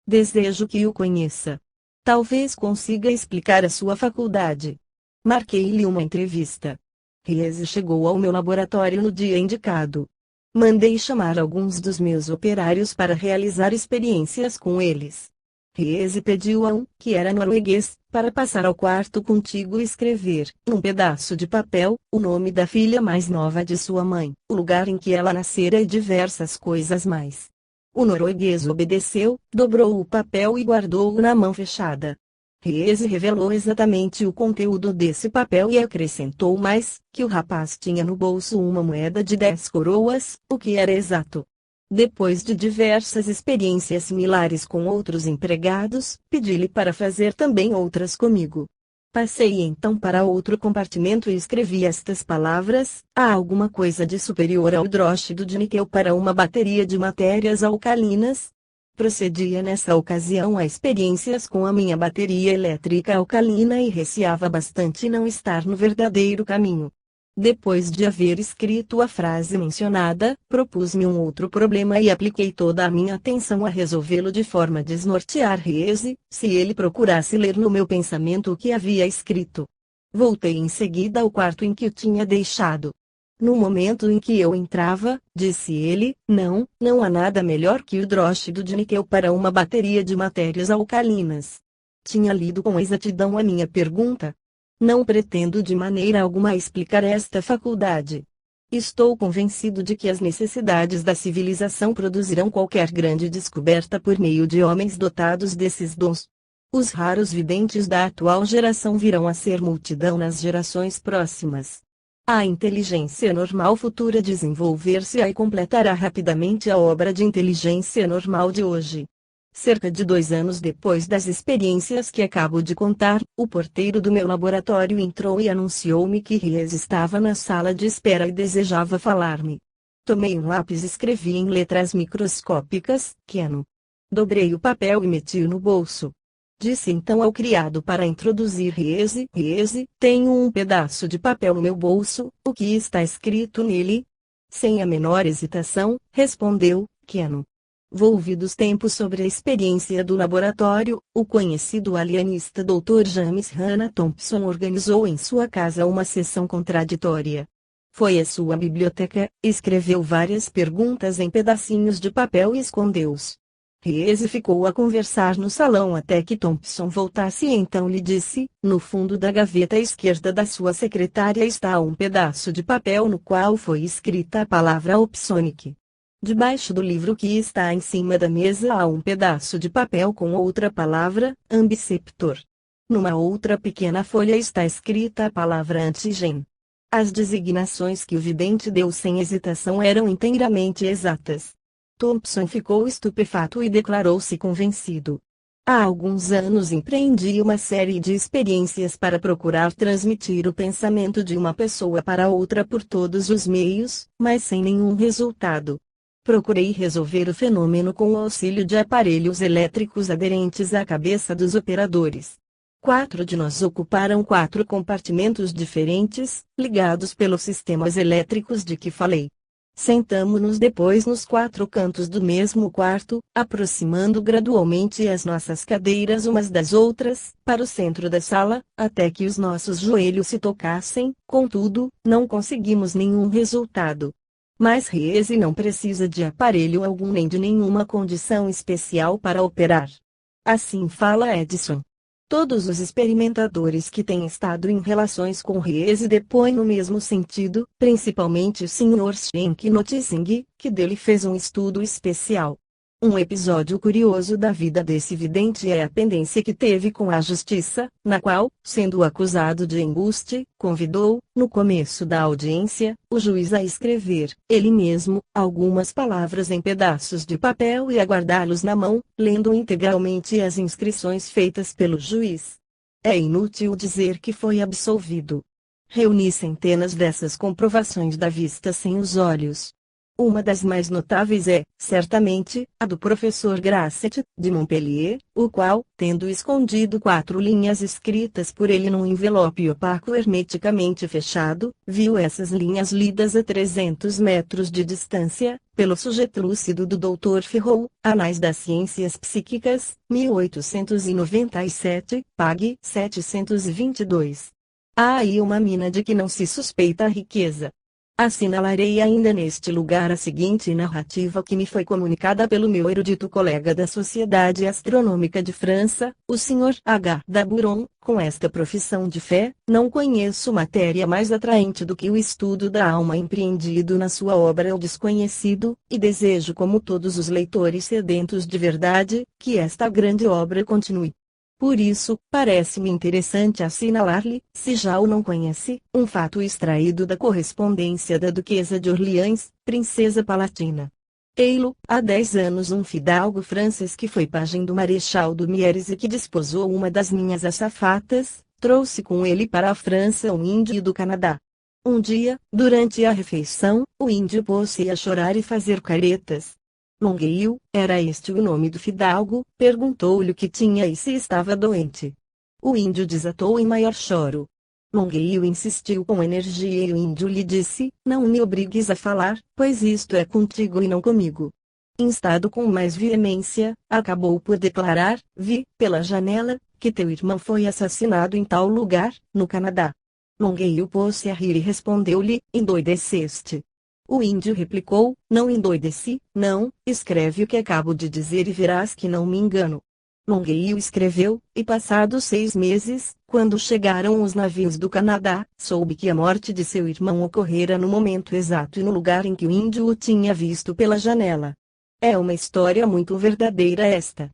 Speaker 1: Desejo que o conheça. Talvez consiga explicar a sua faculdade. Marquei-lhe uma entrevista. Riese chegou ao meu laboratório no dia indicado. Mandei chamar alguns dos meus operários para realizar experiências com eles. Riese pediu a um, que era norueguês, para passar ao quarto contigo e escrever, num pedaço de papel, o nome da filha mais nova de sua mãe, o lugar em que ela nascera e diversas coisas mais. O norueguês obedeceu, dobrou o papel e guardou-o na mão fechada. Riese revelou exatamente o conteúdo desse papel e acrescentou mais, que o rapaz tinha no bolso uma moeda de 10 coroas, o que era exato. Depois de diversas experiências similares com outros empregados, pedi-lhe para fazer também outras comigo. Passei então para outro compartimento e escrevi estas palavras: há alguma coisa de superior ao hidróxido de níquel para uma bateria de matérias alcalinas? Procedia nessa ocasião a experiências com a minha bateria elétrica alcalina e receava bastante não estar no verdadeiro caminho. Depois de haver escrito a frase mencionada, propus-me um outro problema e apliquei toda a minha atenção a resolvê-lo de forma a desnortear Riese, se ele procurasse ler no meu pensamento o que havia escrito. Voltei em seguida ao quarto em que o tinha deixado. No momento em que eu entrava, disse ele: não há nada melhor que o hidróxido de níquel para uma bateria de matérias alcalinas. Tinha lido com exatidão a minha pergunta. Não pretendo de maneira alguma explicar esta faculdade. Estou convencido de que as necessidades da civilização produzirão qualquer grande descoberta por meio de homens dotados desses dons. Os raros videntes da atual geração virão a ser multidão nas gerações próximas. A inteligência normal futura desenvolver-se-á e completará rapidamente a obra de inteligência normal de hoje. Cerca de 2 anos depois das experiências que acabo de contar, o porteiro do meu laboratório entrou e anunciou-me que Ries estava na sala de espera e desejava falar-me. Tomei um lápis e escrevi em letras microscópicas, Keno. Dobrei o papel e meti-o no bolso. Disse então ao criado para introduzir Ries: Ries, tenho um pedaço de papel no meu bolso, o que está escrito nele? Sem a menor hesitação, respondeu, Keno. Volvidos tempos sobre a experiência do laboratório, o conhecido alienista Dr. James Hanna Thompson organizou em sua casa uma sessão contraditória. Foi à sua biblioteca, escreveu várias perguntas em pedacinhos de papel e escondeu-os. Ries ficou a conversar no salão até que Thompson voltasse e então lhe disse: no fundo da gaveta esquerda da sua secretária está um pedaço de papel no qual foi escrita a palavra Opsonic. Debaixo do livro que está em cima da mesa há um pedaço de papel com outra palavra, Ambiceptor. Numa outra pequena folha está escrita a palavra Antigen. As designações que o vidente deu sem hesitação eram inteiramente exatas. Thompson ficou estupefato e declarou-se convencido. Há alguns anos empreendi uma série de experiências para procurar transmitir o pensamento de uma pessoa para outra por todos os meios, mas sem nenhum resultado. Procurei resolver o fenômeno com o auxílio de aparelhos elétricos aderentes à cabeça dos operadores. 4 de nós ocuparam 4 compartimentos diferentes, ligados pelos sistemas elétricos de que falei. Sentamo-nos depois nos 4 cantos do mesmo quarto, aproximando gradualmente as nossas cadeiras umas das outras, para o centro da sala, até que os nossos joelhos se tocassem, contudo, não conseguimos nenhum resultado. Mas Ries não precisa de aparelho algum nem de nenhuma condição especial para operar. Assim fala Edison. Todos os experimentadores que têm estado em relações com Ries depõem no mesmo sentido, principalmente o Sr. Schenck Noticing, que dele fez um estudo especial. Um episódio curioso da vida desse vidente é a pendência que teve com a justiça, na qual, sendo acusado de embuste, convidou, no começo da audiência, o juiz a escrever, ele mesmo, algumas palavras em pedaços de papel e a guardá-los na mão, lendo integralmente as inscrições feitas pelo juiz. É inútil dizer que foi absolvido. Reuni centenas dessas comprovações da vista sem os olhos. Uma das mais notáveis é, certamente, a do professor Grasset, de Montpellier, o qual, tendo escondido 4 linhas escritas por ele num envelope opaco hermeticamente fechado, viu essas linhas lidas a 300 metros de distância, pelo sujeito lúcido do Dr. Ferrou, Anais das Ciências Psíquicas, 1897, pag. 722. Há aí uma mina de que não se suspeita a riqueza. Assinalarei ainda neste lugar a seguinte narrativa que me foi comunicada pelo meu erudito colega da Sociedade Astronômica de França, o Sr. H. Daburon. Com esta profissão de fé, não conheço matéria mais atraente do que o estudo da alma empreendido na sua obra O Desconhecido, e desejo como todos os leitores sedentos de verdade, que esta grande obra continue. Por isso, parece-me interessante assinalar-lhe, se já o não conhece, um fato extraído da correspondência da Duquesa de Orleans, princesa palatina. Ei-lo, há 10 anos um fidalgo francês que foi pajem do Marechal Dumieres e que desposou uma das minhas azafatas, trouxe com ele para a França um índio do Canadá. Um dia, durante a refeição, o índio pôs-se a chorar e fazer caretas. Longueil, era este o nome do fidalgo, perguntou-lhe o que tinha e se estava doente. O índio desatou em maior choro. Longueil insistiu com energia e o índio lhe disse: não me obrigues a falar, pois isto é contigo e não comigo. Instado com mais veemência, acabou por declarar: vi, pela janela, que teu irmão foi assassinado em tal lugar, no Canadá. Longueil pôs-se a rir e respondeu-lhe: endoideceste. O índio replicou: não endoideci, não, escreve o que acabo de dizer e verás que não me engano. Longueil escreveu, e passados 6 meses, quando chegaram os navios do Canadá, soube que a morte de seu irmão ocorrera no momento exato e no lugar em que o índio o tinha visto pela janela. É uma história muito verdadeira esta.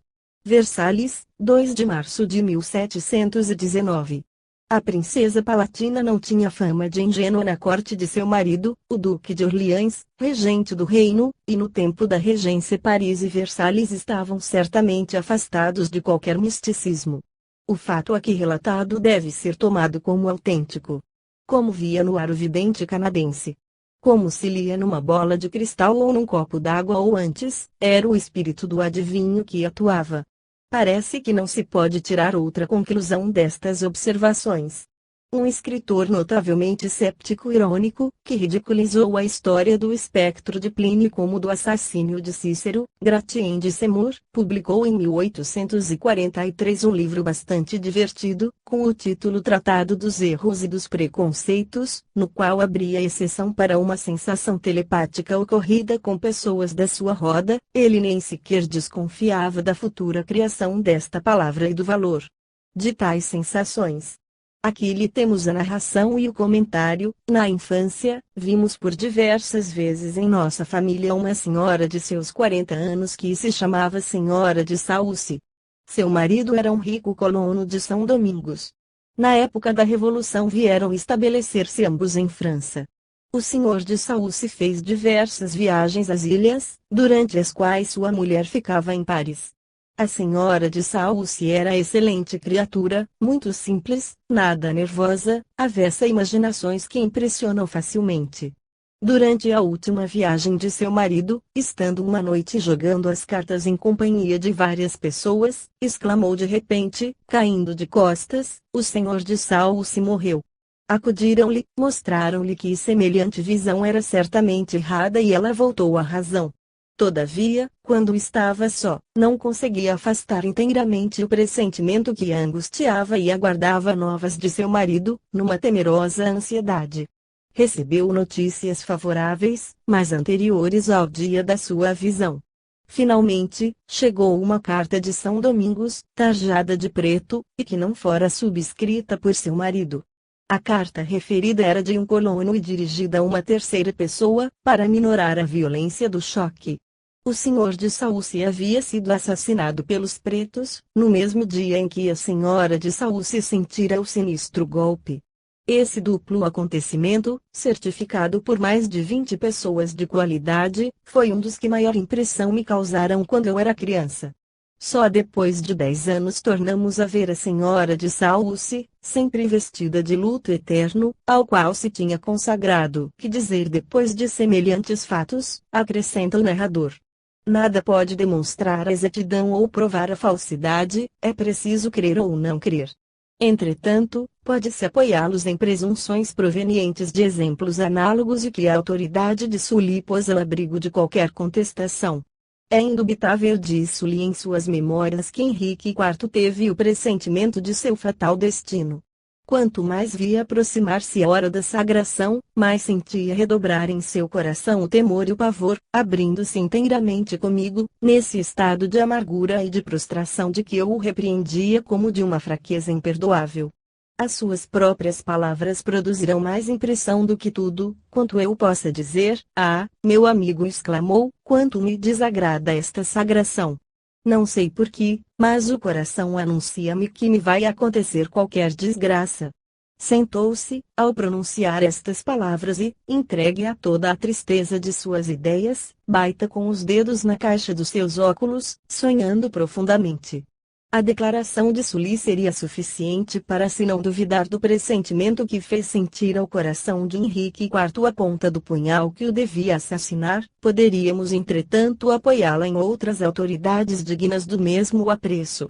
Speaker 1: Versalhes, 2 de março de 1719. A princesa Palatina não tinha fama de ingênua na corte de seu marido, o Duque de Orleans, regente do reino, e no tempo da regência Paris e Versalhes estavam certamente afastados de qualquer misticismo. O fato aqui relatado deve ser tomado como autêntico. Como via no ar o vidente canadense. Como se lia numa bola de cristal ou num copo d'água ou antes, era o espírito do adivinho que atuava. Parece que não se pode tirar outra conclusão destas observações. Um escritor notavelmente céptico e irônico, que ridiculizou a história do espectro de Plínio como do assassínio de Cícero, Gratien de Semur, publicou em 1843 um livro bastante divertido, com o título Tratado dos Erros e dos Preconceitos, no qual abria exceção para uma sensação telepática ocorrida com pessoas da sua roda. Ele nem sequer desconfiava da futura criação desta palavra e do valor de tais sensações. Aqui lhe temos a narração e o comentário. Na infância, vimos por diversas vezes em nossa família uma senhora de seus 40 anos que se chamava Senhora de Sauce. Seu marido era um rico colono de São Domingos. Na época da Revolução vieram estabelecer-se ambos em França. O senhor de Sauce fez diversas viagens às ilhas, durante as quais sua mulher ficava em Paris. A senhora de Sauce era excelente criatura, muito simples, nada nervosa, avessa a imaginações que impressionam facilmente. Durante a última viagem de seu marido, estando uma noite jogando as cartas em companhia de várias pessoas, exclamou de repente, caindo de costas: "O senhor de Sauce morreu." Acudiram-lhe, mostraram-lhe que semelhante visão era certamente errada e ela voltou à razão. Todavia, quando estava só, não conseguia afastar inteiramente o pressentimento que a angustiava e aguardava novas de seu marido, numa temerosa ansiedade. Recebeu notícias favoráveis, mas anteriores ao dia da sua visão. Finalmente, chegou uma carta de São Domingos, tarjada de preto, e que não fora subscrita por seu marido. A carta referida era de um colono e dirigida a uma terceira pessoa, para minorar a violência do choque. O senhor de Sauce havia sido assassinado pelos pretos, no mesmo dia em que a senhora de Sauce sentira o sinistro golpe. Esse duplo acontecimento, certificado por mais de 20 pessoas de qualidade, foi um dos que maior impressão me causaram quando eu era criança. Só depois de 10 anos tornamos a ver a senhora de Sauce, sempre vestida de luto eterno, ao qual se tinha consagrado. Que dizer depois de semelhantes fatos, acrescenta o narrador. Nada pode demonstrar a exatidão ou provar a falsidade, é preciso crer ou não crer. Entretanto, pode-se apoiá-los em presunções provenientes de exemplos análogos e que a autoridade de Sully pôs ao abrigo de qualquer contestação. É indubitável, disse-lhe em suas memórias, que Henrique IV teve o pressentimento de seu fatal destino. Quanto mais via aproximar-se a hora da sagração, mais sentia redobrar em seu coração o temor e o pavor, abrindo-se inteiramente comigo, nesse estado de amargura e de prostração de que eu o repreendia como de uma fraqueza imperdoável. As suas próprias palavras produzirão mais impressão do que tudo, quanto eu possa dizer. "Ah, meu amigo", exclamou, "quanto me desagrada esta sagração! Não sei por que, mas o coração anuncia-me que me vai acontecer qualquer desgraça." Sentou-se, ao pronunciar estas palavras e, entregue a toda a tristeza de suas ideias, baita com os dedos na caixa dos seus óculos, sonhando profundamente. A declaração de Sully seria suficiente para se não duvidar do pressentimento que fez sentir ao coração de Henrique IV a ponta do punhal que o devia assassinar. Poderíamos entretanto apoiá-la em outras autoridades dignas do mesmo apreço.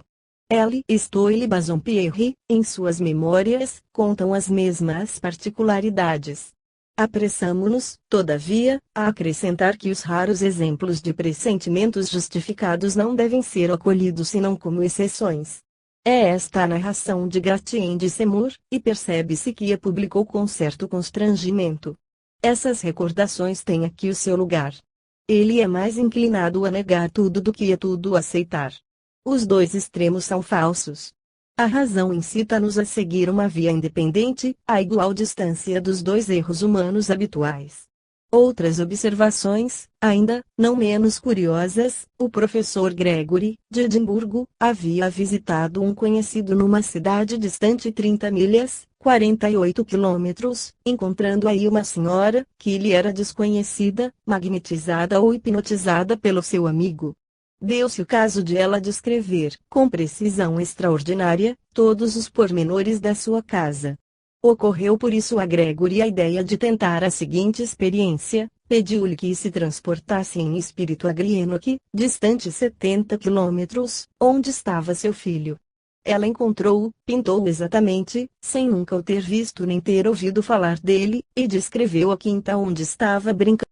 Speaker 1: L. Stoyle e Bassompierre, em suas memórias, contam as mesmas particularidades. Apressamo-nos, todavia, a acrescentar que os raros exemplos de pressentimentos justificados não devem ser acolhidos senão como exceções. É esta a narração de Gratien de Semur, e percebe-se que a publicou com certo constrangimento. Essas recordações têm aqui o seu lugar. Ele é mais inclinado a negar tudo do que a tudo aceitar. Os dois extremos são falsos. A razão incita-nos a seguir uma via independente, a igual distância dos dois erros humanos habituais. Outras observações, ainda, não menos curiosas: o professor Gregory, de Edimburgo, havia visitado um conhecido numa cidade distante 30 milhas, 48 quilômetros, encontrando aí uma senhora, que lhe era desconhecida, magnetizada ou hipnotizada pelo seu amigo. Deu-se o caso de ela descrever, com precisão extraordinária, todos os pormenores da sua casa. Ocorreu por isso a Gregory a ideia de tentar a seguinte experiência: pediu-lhe que se transportasse em espírito a Greenock, distante 70 quilômetros, onde estava seu filho. Ela encontrou-o, pintou-o exatamente, sem nunca o ter visto nem ter ouvido falar dele, e descreveu a quinta onde estava brincando.